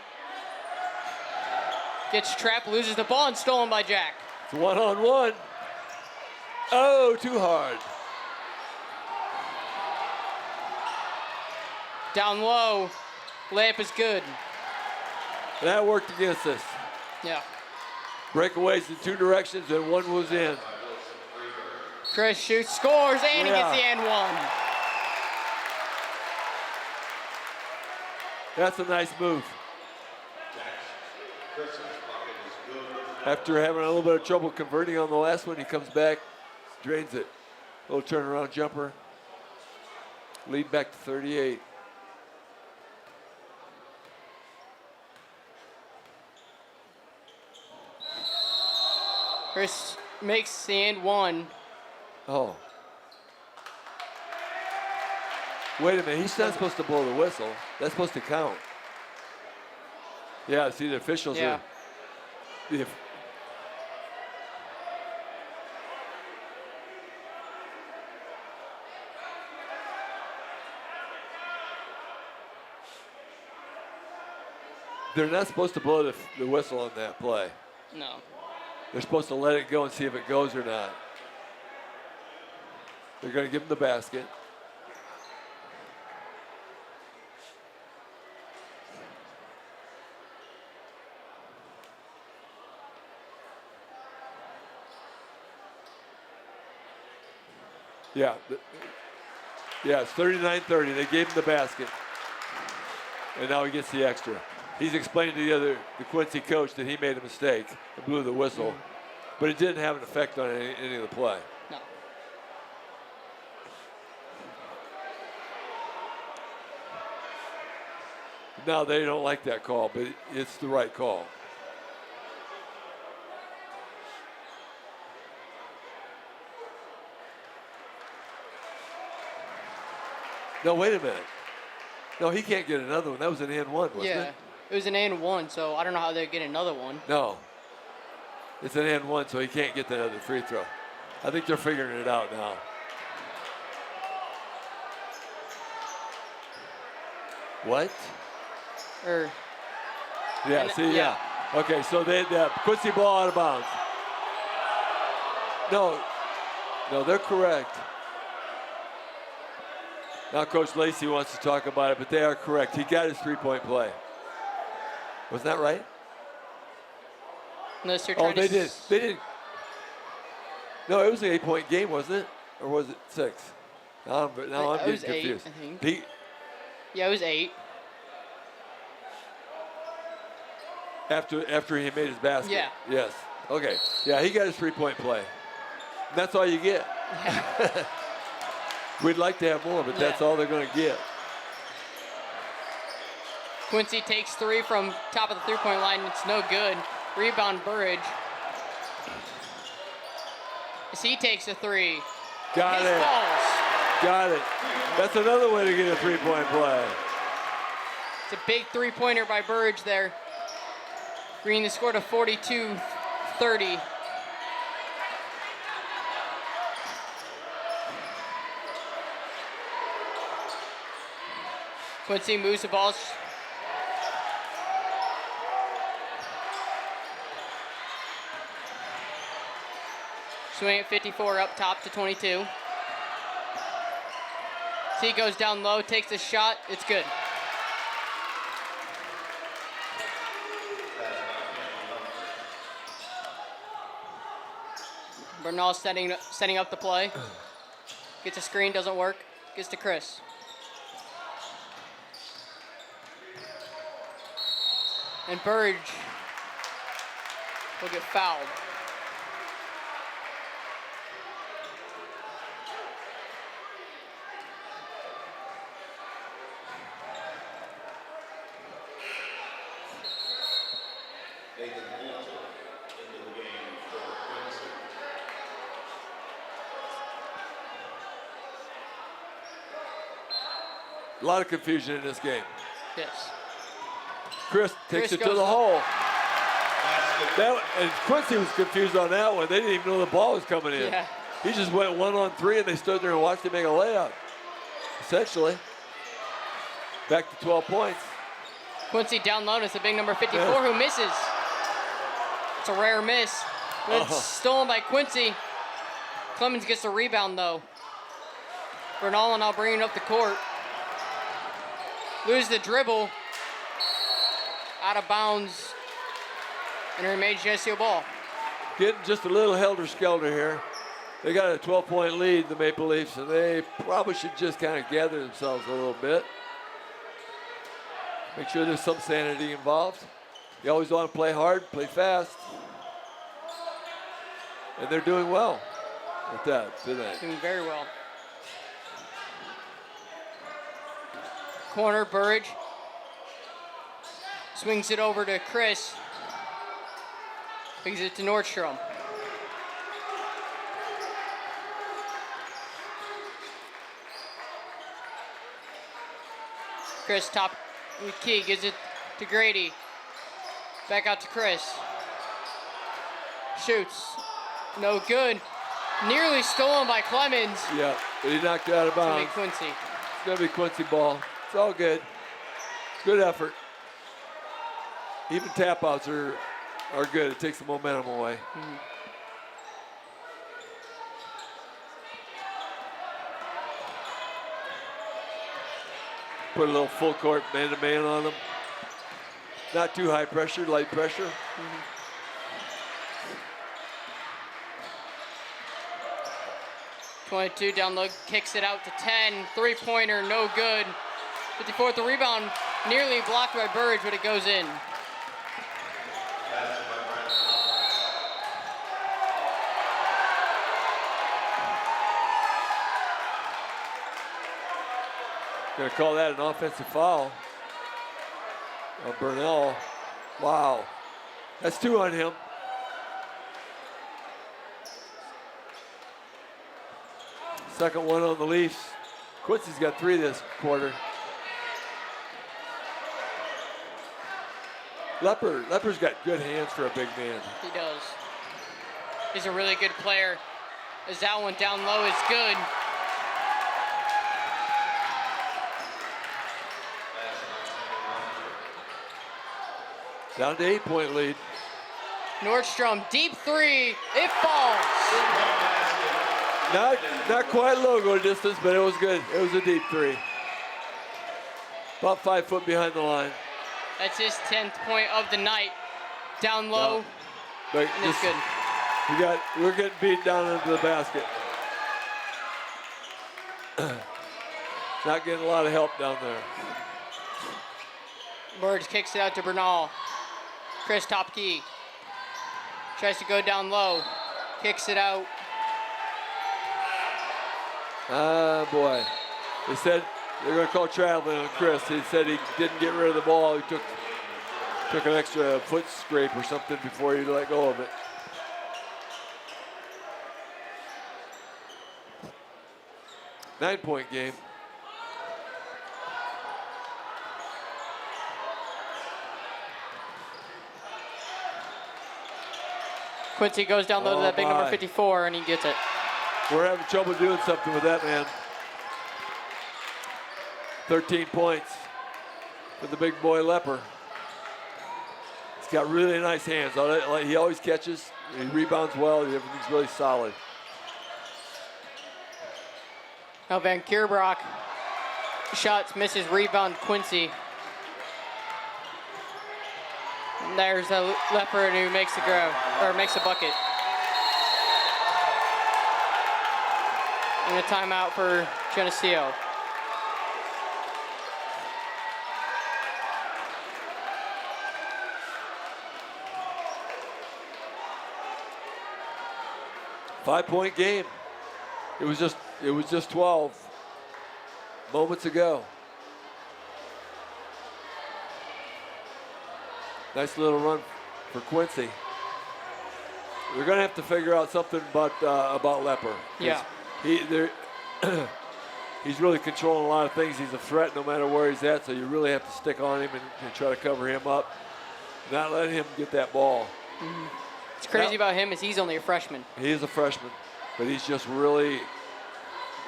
Gets trapped, loses the ball, and stolen by Jack. It's 1-on-1. Oh, too hard. Down low, layup is good. That worked against us. Yeah. Breakaways in 2 directions, and 1 was in. Chris shoots, scores, and he gets the and one. That's a nice move. After having a little bit of trouble converting on the last one, he comes back, drains it. Little turnaround jumper. Lead back to 38. Chris makes the and one. Oh. Wait a minute, he's not supposed to blow the whistle. That's supposed to count. Yeah, see the officials are. They're not supposed to blow the whistle on that play. No. They're supposed to let it go and see if it goes or not. They're going to give him the basket. Yeah. Yeah, it's 39-30. They gave him the basket. and now he gets the extra. He's explained to the Quincy coach that he made a mistake and blew the whistle, but it didn't have an effect on any of the play. No. Now they don't like that call, but it's the right call. No, wait a minute. No, he can't get another one. That was an and one, wasn't Yeah, it? it was an and one, so I don't know how they'd get another one. No. It's an and one, so he can't get another free throw. I think they're figuring it out now. What? Yeah, see, yeah. Okay, so the Quincy ball out of bounds. No, they're correct. Now Coach Lacey wants to talk about it, but they are correct. He got his three-point play. Wasn't that right? Unless they're Oh, trying they did. No, it was an 8-point game, wasn't it? Or was it 6? Now I'm It was getting confused. 8, I think. Yeah, it was 8. After he made his basket. Yeah. Yes. Okay. Yeah, he got his three-point play. And that's all you get. We'd like to have more, but that's all they're going to get. Quincy takes 3 from top of the three-point line. It's no good. Rebound Burridge. As he takes a 3. Got His it. falls. Got it. That's another way to get a three-point play. It's a big three-pointer by Burridge there. Bringing the score to 42-30. Quincy moves the ball. Swing at 54 up top to 22. He goes down low, takes a shot. It's good. Bernal setting up the play. Gets a screen, doesn't work. Gets to Chris. And Burridge will get fouled. A lot of confusion in this game. Yes. Chris takes it to goes the up. hole. And Quincy was confused on that one. They didn't even know the ball was coming in. Yeah. He just went 1-on-3, and they stood there and watched him make a layup. Essentially. Back to 12 points. Quincy down low. It's the big number 54 who misses. It's a rare miss. But it's stolen by Quincy. Clemens gets the rebound, though. Bernal now bringing up the court. Lose the dribble. Out of bounds. And it remains Geneseo ball. Getting just a little helter-skelter here. They got a 12-point lead, the Maple Leafs, and they probably should just kind of gather themselves a little bit. Make sure there's some sanity involved. You always want to play hard, play fast. And they're doing well with that tonight. Doing very well. Corner, Burridge. Swings it over to Chris. Brings it to Nordstrom. Chris top with key, gives it to Grady. Back out to Chris. Shoots. No good. Nearly stolen by Clemens. Yeah, but he knocked it out of To bounds. make Quincy. It's going to be Quincy ball. It's all good. Good effort. Even tap outs are good. It takes the momentum away. Put a little full court man-to-man on them. Not too high pressure, light pressure. 22 down low, kicks it out to 10. Three-pointer, no good. 54th, the rebound Nearly blocked by Burge, but it goes in. Gonna call that an offensive foul. Burnell. Wow. That's 2 on him. Second one on the Leafs. Quincy's got 3 this quarter. Leper's got good hands for a big man. He does. He's a really good player. As that one down low is good. Down to 8-point lead. Nordstrom, deep 3, it falls. Not quite logo distance, but it was good. It was a deep 3. About 5 foot behind the line. That's his 10th point of the night. Down low, No. But and it's good. We're getting beat down into the basket. Not getting a lot of help down there. Burge kicks it out to Bernal. Chris Topke tries to go down low, kicks it out. Ah, boy. They said they're going to call traveling on Chris. He said he didn't get rid of the ball. He took an extra foot scrape or something before he let go of it. Nine-point game. Quincy goes down low to that big number my. 54, and he gets it. We're having trouble doing something with that man. 13 points for the big boy Leper. He's got really nice hands. He always catches. He rebounds well. Everything's really solid. Now Van Kierbrock shots, misses, rebound Quincy. And there's a Leper who makes makes a bucket. And a timeout for Geneseo. Five-point game. It was just 12 moments ago. Nice little run for Quincy. We're gonna have to figure out something about Leper. Yeah. He's really controlling a lot of things. He's a threat no matter where he's at, so you really have to stick on him and try to cover him up. Not let him get that ball. Mm-hmm. What's crazy about him is he's only a freshman. He is a freshman, but he's just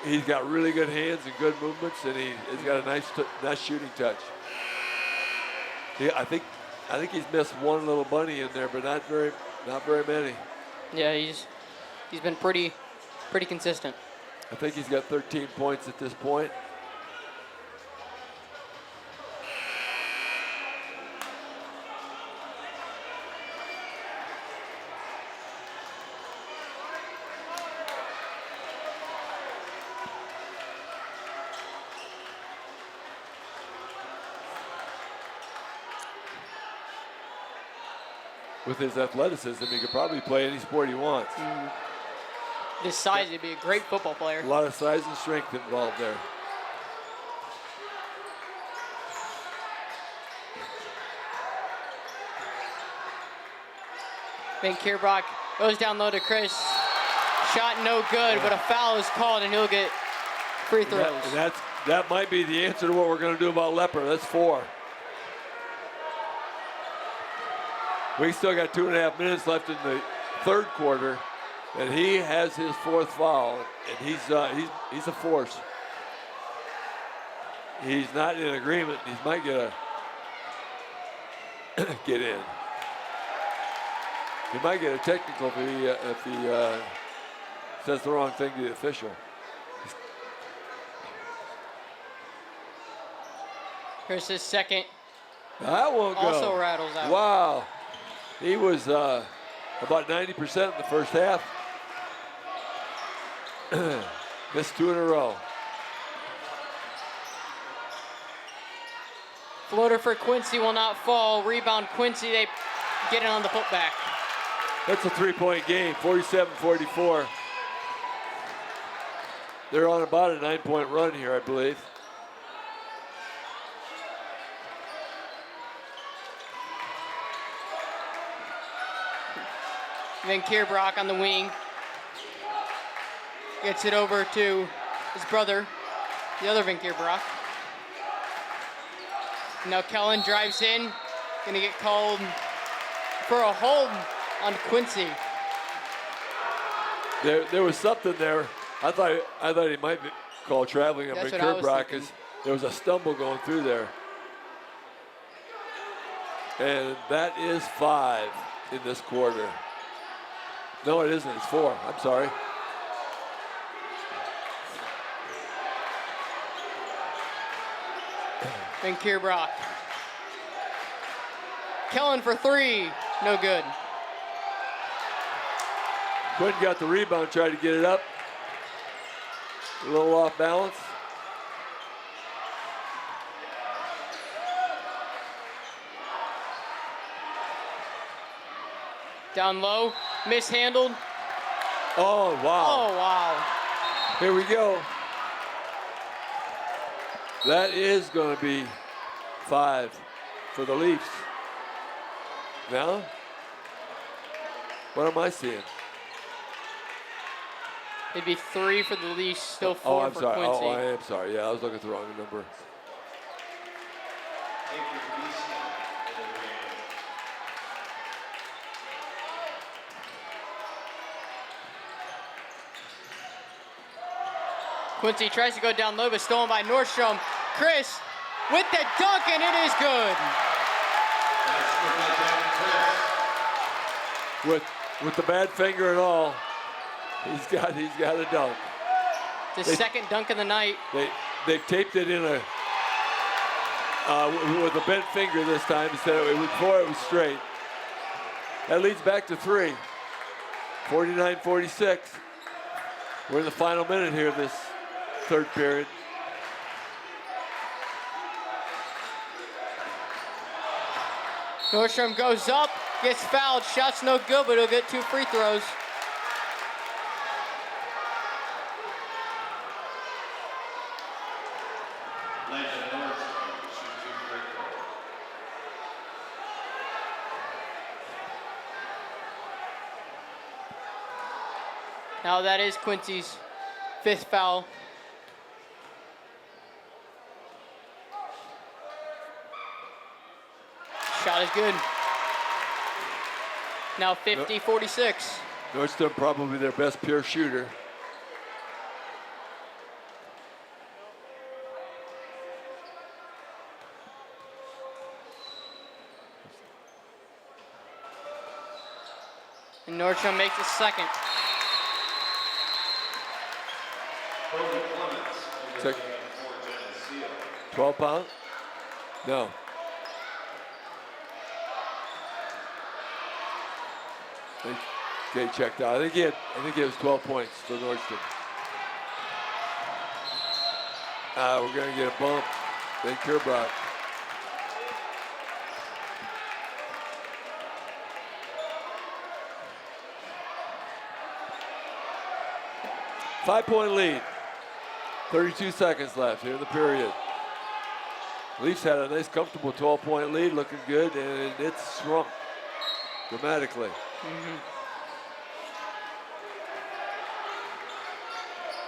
he's got really good hands and good movements, and he's got a nice shooting touch. I think he's missed one little bunny in there, but not very many. Yeah, he's been pretty consistent. I think he's got 13 points at this point. With his athleticism, he could probably play any sport he wants. Mm. This size, he'd be a great football player. A lot of size and strength involved there. Van Kierbrock goes down low to Chris. Shot no good, but a foul is called, and he'll get free throws. That might be the answer to what we're going to do about Leper. That's 4. We still got 2.5 minutes left in the third quarter, and he has his 4th foul, and he's a force. He's not in agreement. He might get in. He might get a technical if he says the wrong thing to the official. Here's his second. That won't go. Also rattles out. Wow. He was about 90% in the first half. Missed 2 in a row. Floater for Quincy will not fall. Rebound Quincy, they get it on the putback. That's a 3-point game, 47-44. They're on about a 9-point run here, I believe. Van Kierbrock on the wing. Gets it over to his brother, the other Van Kierbrock. Now Kellen drives in. Gonna get called for a hold on Quincy. There was something there. I thought he might be called traveling on That's what I was Kierbrock thinking. because there was a stumble going through there. And that is 5 in this quarter. No, it isn't. It's 4. I'm sorry. Van Kierbrock. Kellen for 3. No good. Quinn got the rebound, tried to get it up. A little off balance. Down low. Mishandled. Oh, wow. Oh, wow. Here we go. That is going to be 5 for the Leafs. Now, what am I seeing? It'd be 3 for the Leafs, still 4 Oh, I'm for sorry. Quincy. Oh, I am sorry. Yeah, I was looking at the wrong number. Quincy tries to go down low, but stolen by Nordstrom. Chris with the dunk, and it is good. With the bad finger and all, he's got a dunk. The second dunk of the night. They taped it in a with a bent finger this time instead of before it was straight. That leads back to 3. 49-46. We're in the final minute here of this third period. Nordstrom goes up, gets fouled. Shot's no good, but he'll get 2 free throws. Now that is Quincy's 5th foul. Shot is good. Now 50-46. Nordstrom probably their best pure shooter. And Nordstrom makes the second. Check. 12 pound? No. Okay, checked out. I think it was 12 points for Nordstrom. We're gonna get a bump. Van Kierbrock. Five-point lead. 32 seconds left here in the period. Leafs had a nice, comfortable 12-point lead, looking good, and it's shrunk dramatically.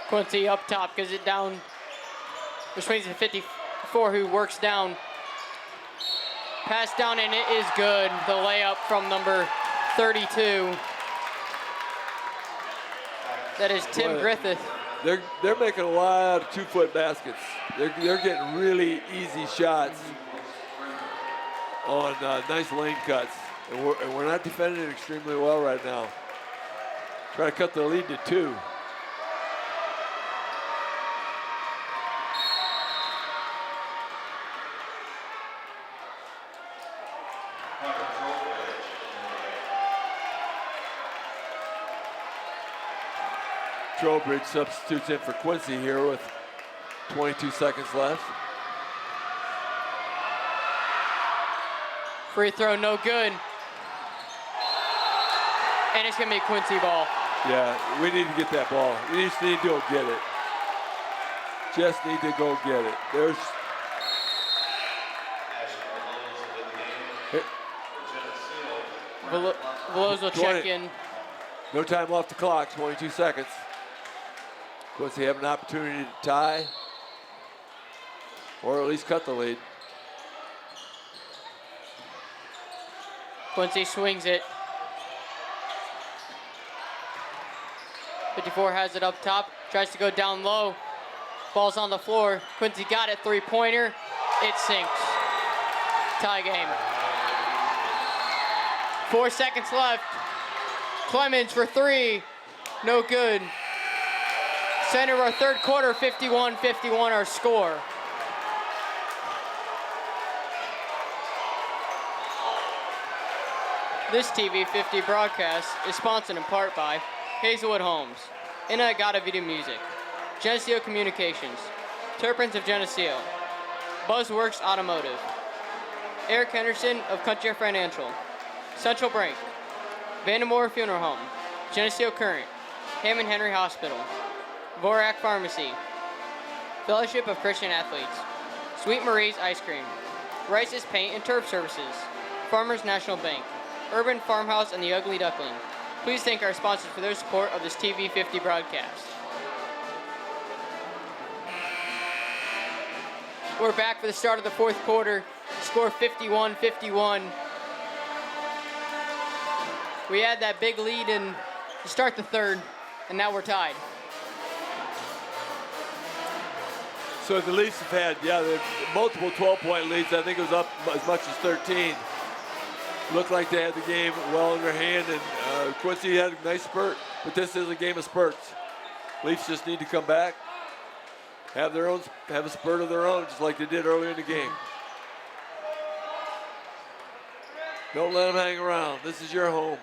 Quincy up top, gives it down, which means it's 54 who works down. Pass down, and it is good. The layup from number 32. That is Tim Boy, Griffith. They're making a lot of 2-foot baskets. They're getting really easy shots on nice lane cuts. And we're not defending it extremely well right now. Try to cut the lead to 2. Trowbridge substitutes in for Quincy here with 22 seconds left. Free throw, no good. And it's gonna be a Quincy ball. Yeah, we need to get that ball. We just need to go get it. Just need to go get it. There's. Veloz will check 20. in. No time off the clock, 22 seconds. Quincy have an opportunity to tie or at least cut the lead. Quincy swings it. 54 has it up top, tries to go down low. Ball's on the floor. Quincy got it, three-pointer. It sinks. Tie game. 4 seconds left. Clemens for three. No good. Center of our third quarter, 51-51 our score. This TV 50 broadcast is sponsored in part by Hazelwood Homes, Inagata Video Music, Geneseo Communications, Turpins of Geneseo, Buzzworks Automotive, Eric Henderson of Country Financial, Central Bank, Vandemore Funeral Home, Geneseo Current, Hammond Henry Hospital, Vorak Pharmacy, Fellowship of Christian Athletes, Sweet Marie's Ice Cream, Rice's Paint and Turf Services, Farmers National Bank, Urban Farmhouse and the Ugly Duckling. Please thank our sponsors for their support of this TV 50 broadcast. We're back for the start of the fourth quarter. Score 51-51. We had that big lead in to start the third, and now we're tied. So the Leafs have had, they've multiple 12-point leads. I think it was up as much as 13. Looked like they had the game well in their hand, and Quincy had a nice spurt, but this is a game of spurts. Leafs just need to come back, have a spurt of their own, just like they did earlier in the game. Don't let them hang around. This is your home.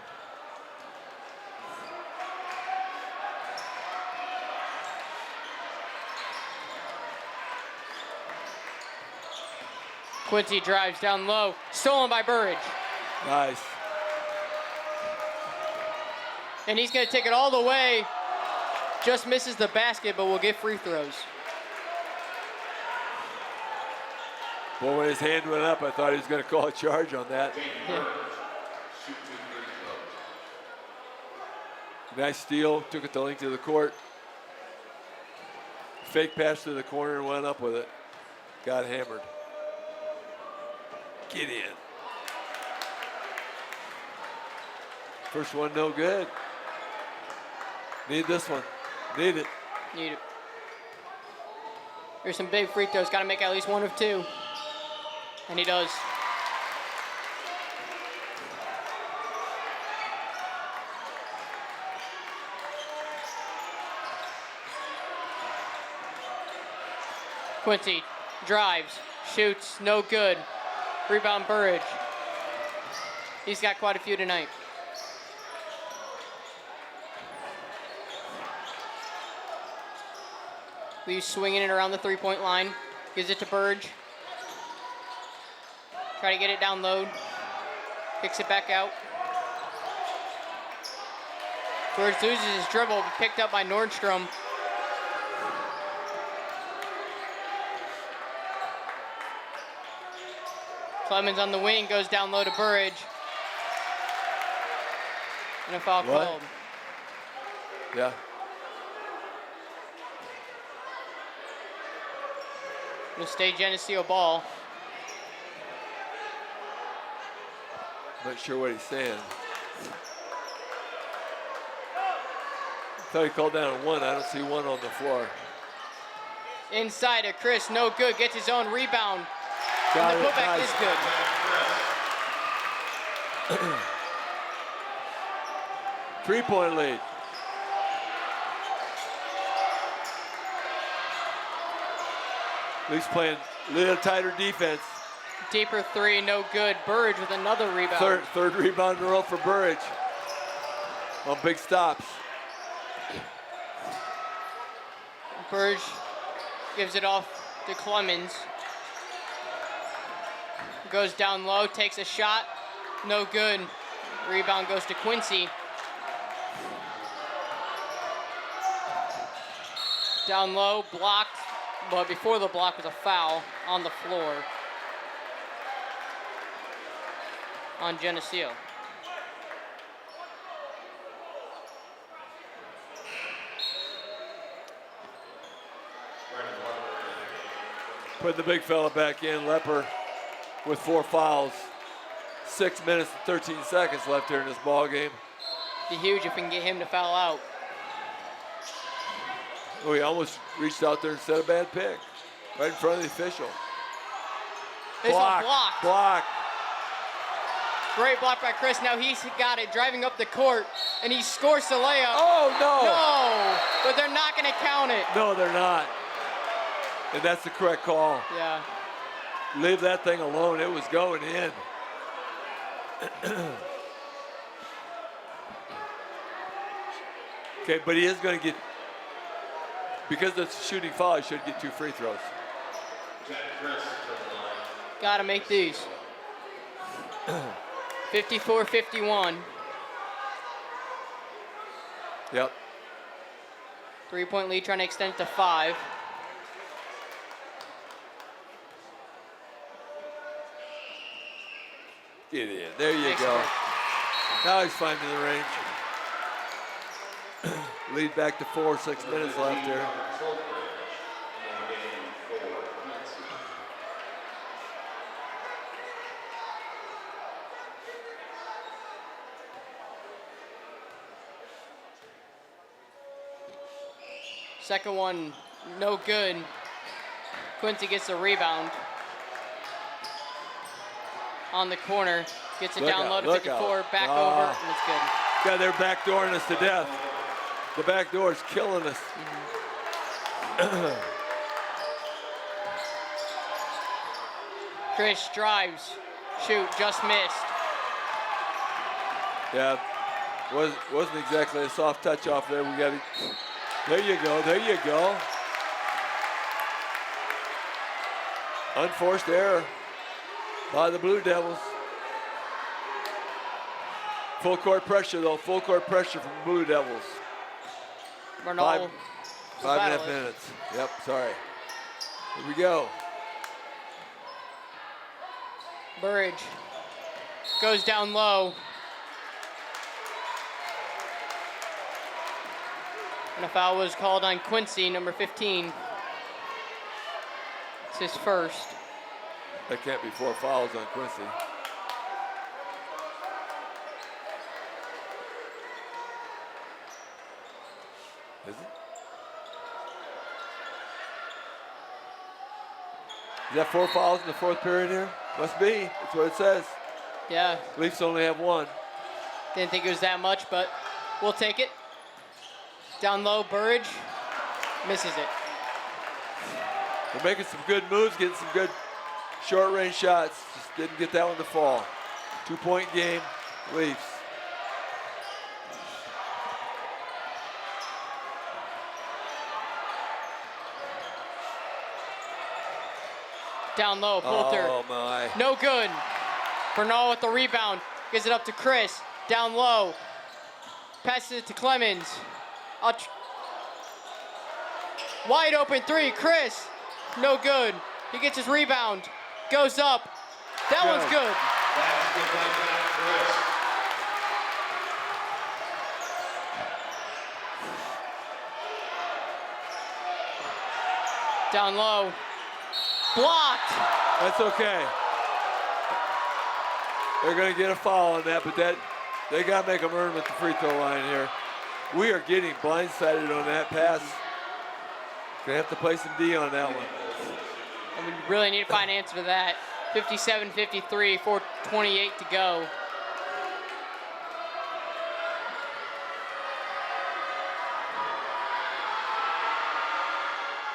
Quincy drives down low, stolen by Burridge. Nice. And he's going to take it all the way. Just misses the basket, but will get free throws. Boy, when his hand went up, I thought he was going to call a charge on that. Yeah. Nice steal, took it the length of the court. Fake pass to the corner and went up with it. Got hammered. Get in. First one, no good. Need this one. Need it. Need it. Here's some big free throws. Got to make at least one of two. And he does. Quincy drives, shoots, no good. Rebound Burridge. He's got quite a few tonight. Leaves swinging it around the three-point line. Gives it to Burridge. Try to get it down low. Kicks it back out. Burridge loses his dribble, but picked up by Nordstrom. Clemens on the wing, goes down low to Burridge. And a foul called. Yeah. It'll stay Geneseo ball. Not sure what he's saying. I thought he called down a one. I don't see one on the floor. Inside to Chris, no good. Gets his own rebound. Got And the it. putback Nice. is good. Three-point lead. Leafs playing a little tighter defense. Deeper three, no good. Burridge with another rebound. Third rebound in a row for Burridge on big stops. Burridge gives it off to Clemens. goes down low, takes a shot, no good. Rebound goes to Quincy. Down low, blocked, but before the block was a foul on the floor on Geneseo. Put the big fella back in, Lepper, with 4 fouls. 6 minutes and 13 seconds left here in this ball game. Be huge if we can get him to foul out. Oh, he almost reached out there and set a bad pick. Right in front of the official. It's a block. Block. Great block by Chris. Now he's got it driving up the court, and he scores the layup. Oh, no. No, but they're not going to count it. No, they're not. And that's the correct call. Yeah. Leave that thing alone. It was going in. Okay, but he is going to get, because it's a shooting foul, he should get 2 free throws. Got to make these. 54-51. Yep. 3-point lead, trying to extend it to 5. Get in. There you Makes go. it. Now he's finding the range. Lead back to 4, 6 minutes left here. Second one, no good. Quincy gets the rebound. On the corner, gets it down low to 54, back over, and it's good. Yeah, they're backdooring us to death. The back door is killing us. Chris drives, shoot, just missed. Yeah, wasn't exactly a soft touch off there. We got to. There you go. There you go. Unforced error by the Blue Devils. Full court pressure though. Full court pressure from the Blue Devils. Ronaldo. 5.5 minutes. Yep. Sorry. Here we go. Burridge goes down low. And a foul was called on Quincy, number 15. It's his first. That can't be 4 fouls on Quincy. Is it? Is that 4 fouls in the 4th period here? Must be. That's what it says. Yeah, Leafs only have 1. didn't think it was that much, but we'll take it. Down low, Burridge misses it. They're making some good moves, getting some good short-range shots. Just didn't get that one to fall. 2-point game, Leafs. Down low, Poulter. Oh, my. No good. Bernal with the rebound. Gives it up to Chris. Down low. Passes it to Clemens. Wide open 3. Chris. No good. He gets his rebound. Goes up. That one's good. Down low. Blocked. That's okay. They're going to get a foul on that, but they got to make them earn at the free throw line here. We are getting blindsided on that pass. Going to have to play some D on that one. And we really need to find an answer to that. 57-53, 4:28 to go.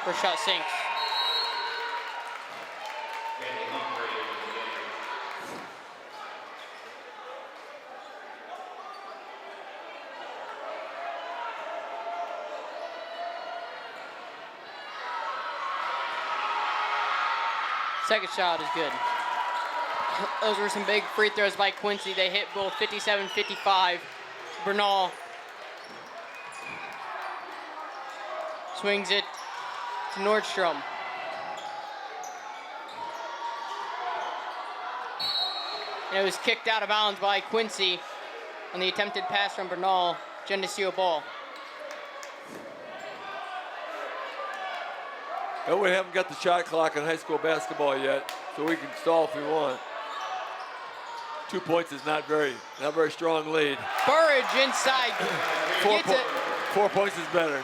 First shot sinks. Second shot is good. Those were some big free throws by Quincy. They hit both 57-55. Bernal swings it to Nordstrom. And it was kicked out of bounds by Quincy on the attempted pass from Bernal. Geneseo ball. Well, we haven't got the shot clock in high school basketball yet, so we can stall if we want. 2 points is not very strong lead. Burridge inside. 4 points is better.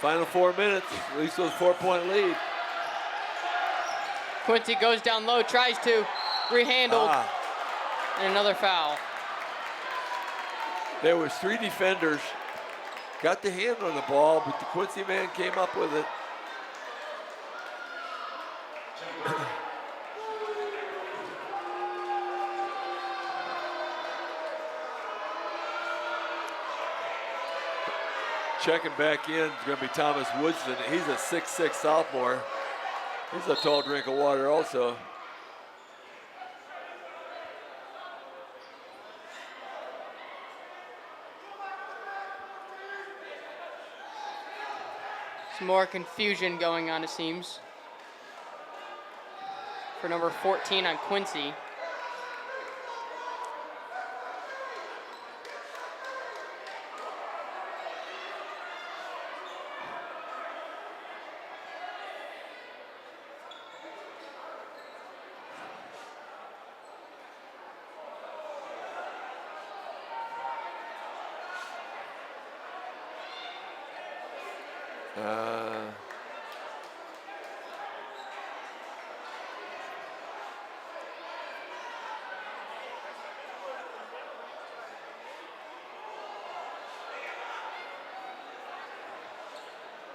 Final 4 minutes, at least those 4-point lead. Quincy goes down low, tries to rehandle, and another foul. There was 3 defenders, got the hand on the ball, but the Quincy man came up with it. Checking back in is going to be Thomas Woodson. He's a 6'6" sophomore. He's a tall drink of water also. Some more confusion going on, it seems, for number 14 on Quincy.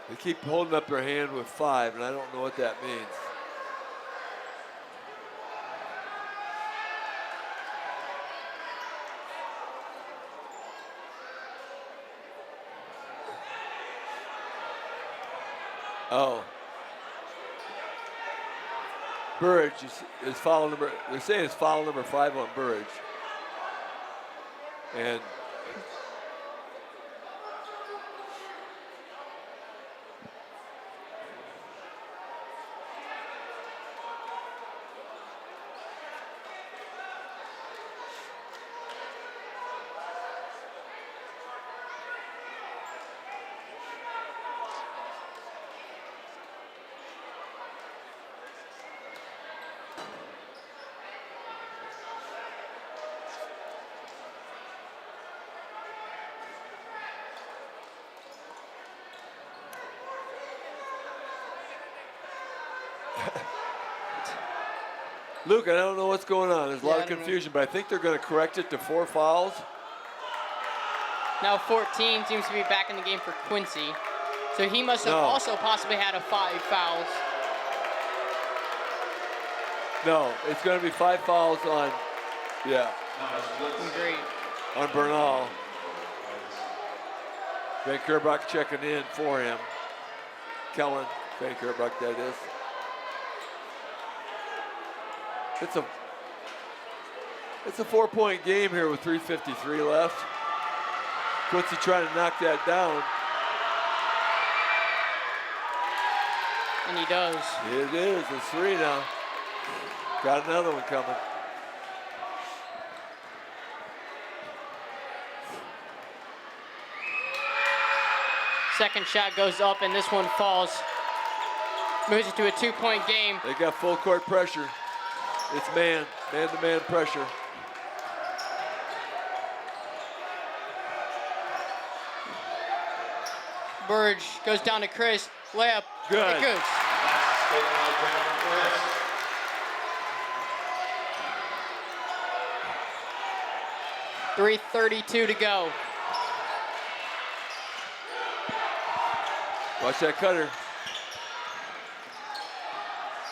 They keep holding up their hand with 5, and I don't know what that means. Oh. Burridge is foul number, they're saying it's foul number 5 on Burridge. And Luke, I don't know what's going on. There's a lot of confusion, but I think they're going to correct it to 4 fouls. Now 14 seems to be back in the game for Quincy. So he must have also possibly had a 5 fouls. No, it's going to be 5 fouls on, Great. on Bernal. Van Kerbach checking in for him. Kellen Van Kerbach, that is. It's a 4-point game here with 3:53 left. Quincy trying to knock that down. And he does. It is. It's 3 now. Got another one coming. Second shot goes up, and this one falls. Moves it to a 2-point game. They got full court pressure. It's man-to-man pressure. Burridge goes down to Chris. Layup. Good. It goes. 3:32 to go. Watch that cutter.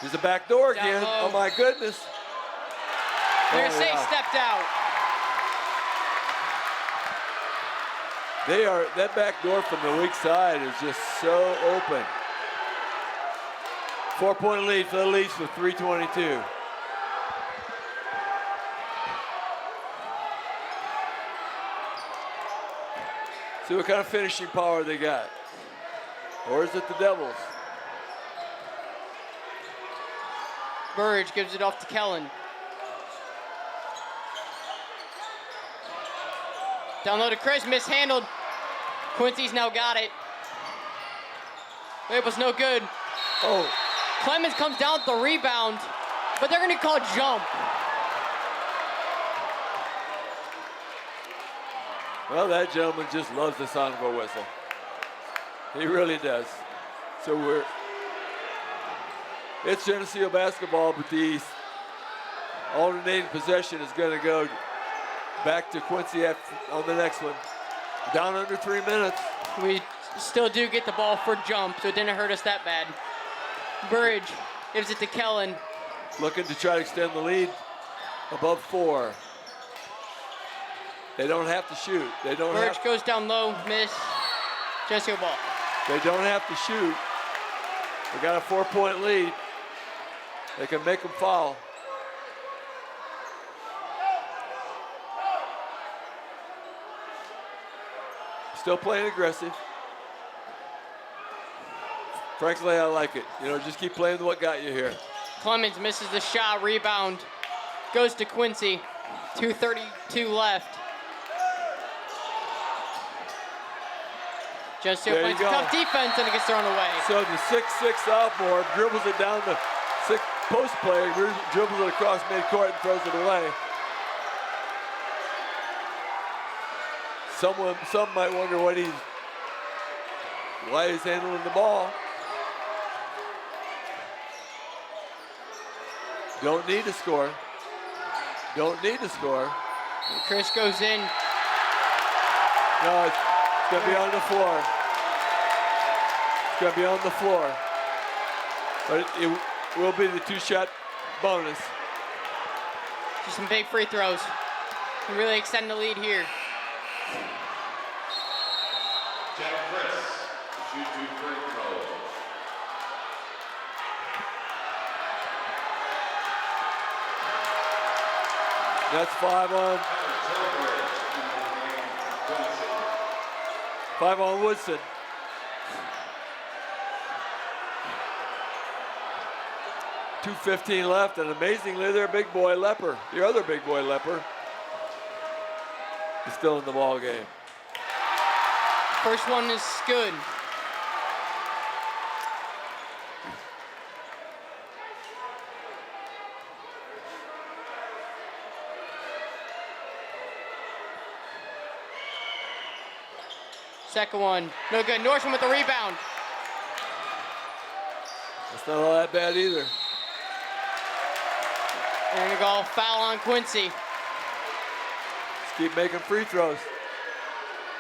There's a back door again. Oh my goodness. They're gonna say stepped out. that back door from the weak side is just so open. 4-point lead for the Leafs with 3:22. See what kind of finishing power they got. Or is it the Devils? Burridge gives it off to Kellen. Down low to Chris, mishandled. Quincy's now got it. It was no good. Oh, Clemens comes down with the rebound, but they're gonna call jump. well, that gentleman just loves the sound of a whistle. He really does. So it's Geneseo basketball, but the alternating possession is going to go back to Quincy on the next one. Down under 3 minutes. We still do get the ball for jump, so it didn't hurt us that bad. Burridge gives it to Kellen. Looking to try to extend the lead above 4. They don't have to shoot. Burridge goes down low, miss. Geneseo ball. They don't have to shoot. They got a 4-point lead. They can make them foul. Still playing aggressive. Frankly, I like it. Just keep playing what got you here. Clemens misses the shot, rebound. Goes to Quincy. 2:32 left. Geneseo There plays you a go. tough defense and it gets thrown away. So the 6'6" sophomore dribbles it down the post player, dribbles it across midcourt and throws it away. Some might wonder why he's handling the ball. Don't need to score. Don't need to score. Chris goes in. No, it's going to be on the floor. It's going to be on the floor. But it will be the 2-shot bonus. Just some big free throws. Can really extend the lead here. Jack Chris, shoot 2 free throws. That's 5 on Woodson. .215 left, and amazingly, their big boy Lepper, the other big boy Lepper, is still in the ball game. First one is good. Second one, no good. Nordstrom with the rebound. That's not all that bad either. They're gonna go foul on Quincy. Just keep making free throws.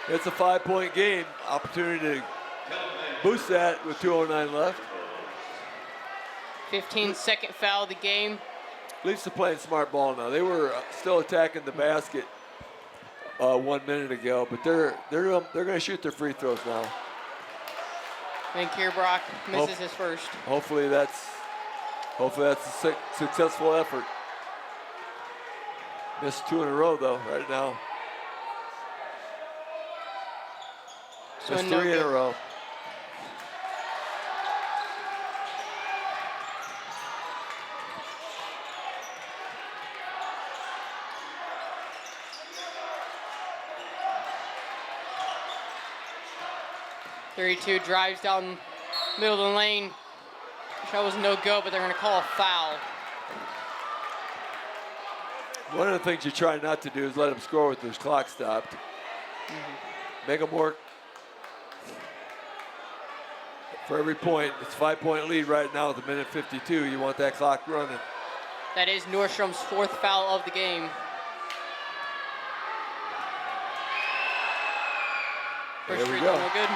It's a 5-point game. Opportunity to boost that with 2:09 left. 15-second foul of the game. Leafs are playing smart ball now. They were still attacking the basket 1 minute ago, but they're going to shoot their free throws now. And Kierbrock misses his first. Hopefully that's a successful effort. Missed 2 in a row though right now. So Missed no 3 in a good. row. .32 drives down middle of the lane. That was no go, but they're going to call a foul. One of the things you try not to do is let them score with their clock stopped. Make them work. For every point, it's a 5-point lead right now with 1:52. You want that clock running. That is Nordstrom's 4th foul of the game. First There we free throw, go. no good.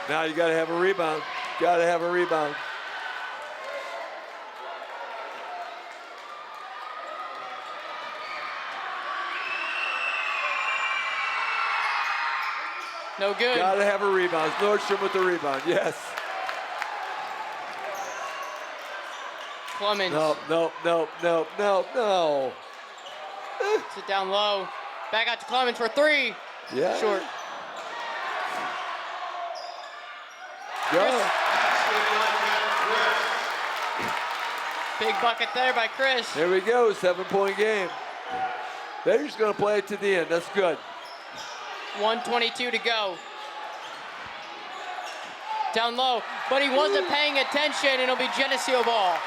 Now you got to have a rebound. Got to have a rebound. No good. Gotta have a rebound. Nordstrom with the rebound. Yes. Clemens. No. Sit down low. Back out to Clemens for three. Yeah. Short. Go. Big bucket there by Chris. Here we go. 7-point game. They're just gonna play it to the end. That's good. 1:22 to go. Down low, but he wasn't paying attention, and it'll be Geneseo ball.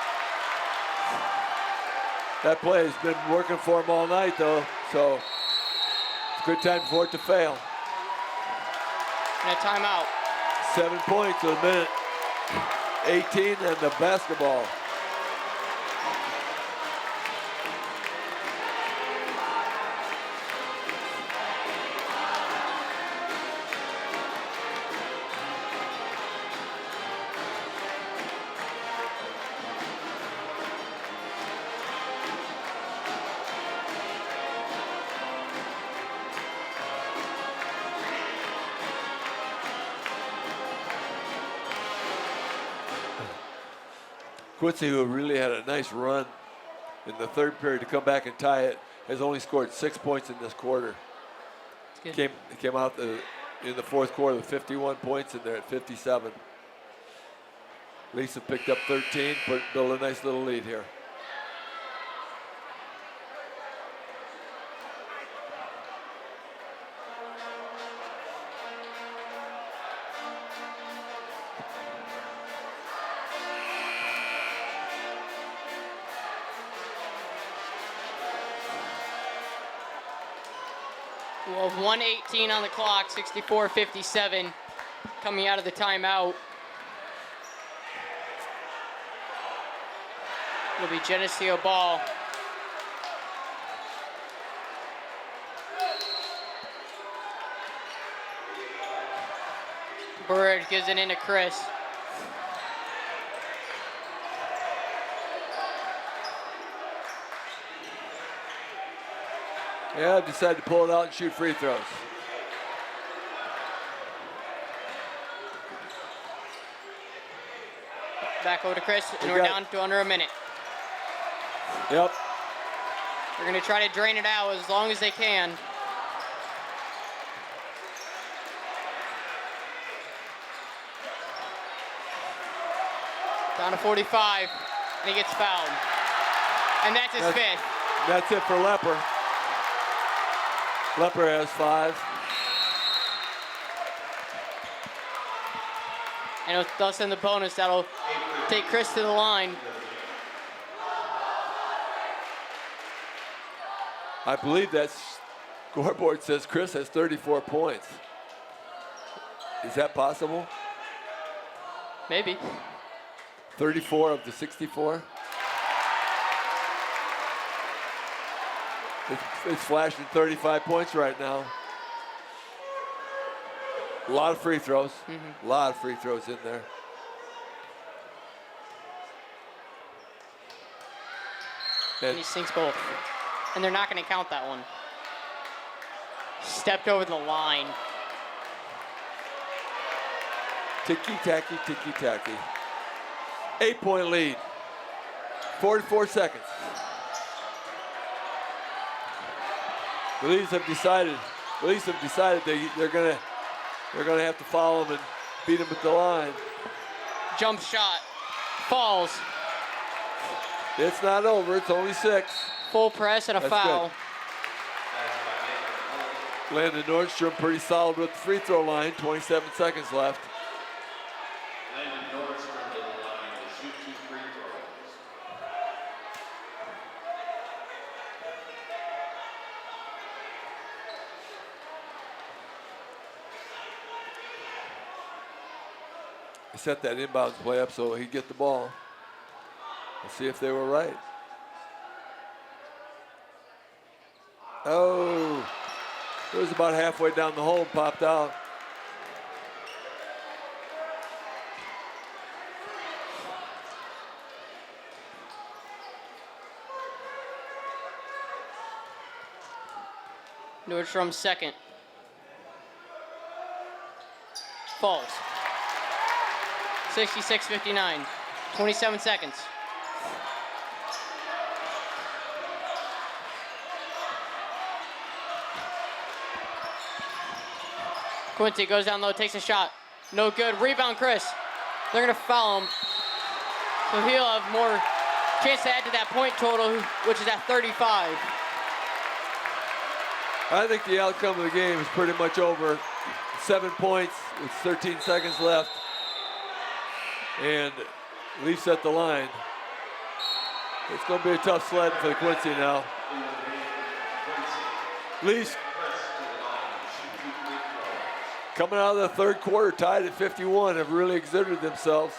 That play has been working for him all night, though, so it's a good time for it to fail. And a timeout. 7 points in a minute. 18 and the basketball. Quincy, who really had a nice run in the third period to come back and tie it, has only scored 6 points in this quarter. Came out in the fourth quarter with 51 points in there at 57. Lisa picked up 13, built a nice little lead here. Well, 1:18 on the clock, 64-57 coming out of the timeout. It'll be Geneseo ball. Bird gives it into Chris. Yeah, decided to pull it out and shoot free throws. Back over to Chris, and we're down to under a minute. Yep. They're going to try to drain it out as long as they can. Down to 45, and he gets fouled. And that's his fifth. That's it for Lepper. Lepper has 5. And thus in the bonus, that'll take Chris to the line. I believe that scoreboard says Chris has 34 points. Is that possible? Maybe. 34 of the 64? It's flashing 35 points right now. A lot of free throws. A lot of free throws in there. And he sinks both. And they're not going to count that one. Stepped over the line. Ticky-tacky, ticky-tacky. 8-point lead. 44 seconds. The Leafs have decided they're gonna have to follow him and beat him at the line. Jump shot. Falls. It's not over. It's only 6. Full press and a foul. Good. Landon Nordstrom pretty solid with the free throw line. 27 seconds left. Landon Nordstrom to the line to shoot 2 free throws. He set that inbounds play up so he'd get the ball. Let's see if they were right. Oh, it was about halfway down the hole and popped out. Nordstrom second. falls. 66-59. 27 seconds. Quincy goes down low, takes a shot. No good. Rebound, Chris. They're going to foul him. So he'll have more chance to add to that point total, which is at 35. I think the outcome of the game is pretty much over. 7 points with 13 seconds left. And Leafs at the line. It's going to be a tough sled for the Quincy now. Leafs coming out of the third quarter tied at 51 have really exerted themselves.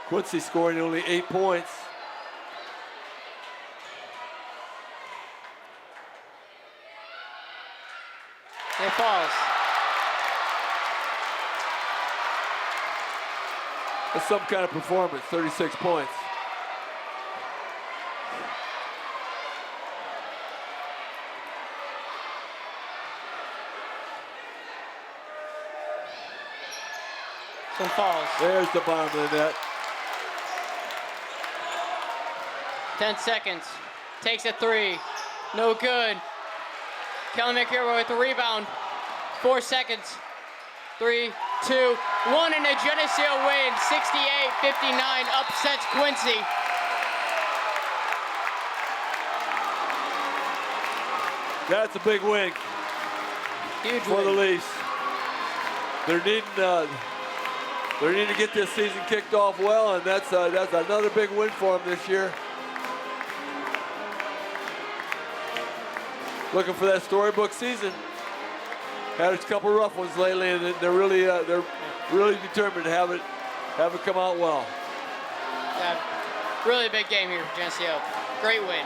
Quincy scoring only 8 points. It falls. That's some kind of performance, 36 points. Some falls. There's the bottom of the net. 10 seconds. Takes a three. No good. Kelly McHero with the rebound. 4 seconds. 3, 2, 1, and a Geneseo win. 68-59 upsets Quincy. That's a big win Huge for the win. Leafs. They're needing to get this season kicked off well, and that's another big win for them this year. Looking for that storybook season. Had a couple rough ones lately, and they're really determined to have it come out well. Yeah, really big game here for Geneseo. Great win.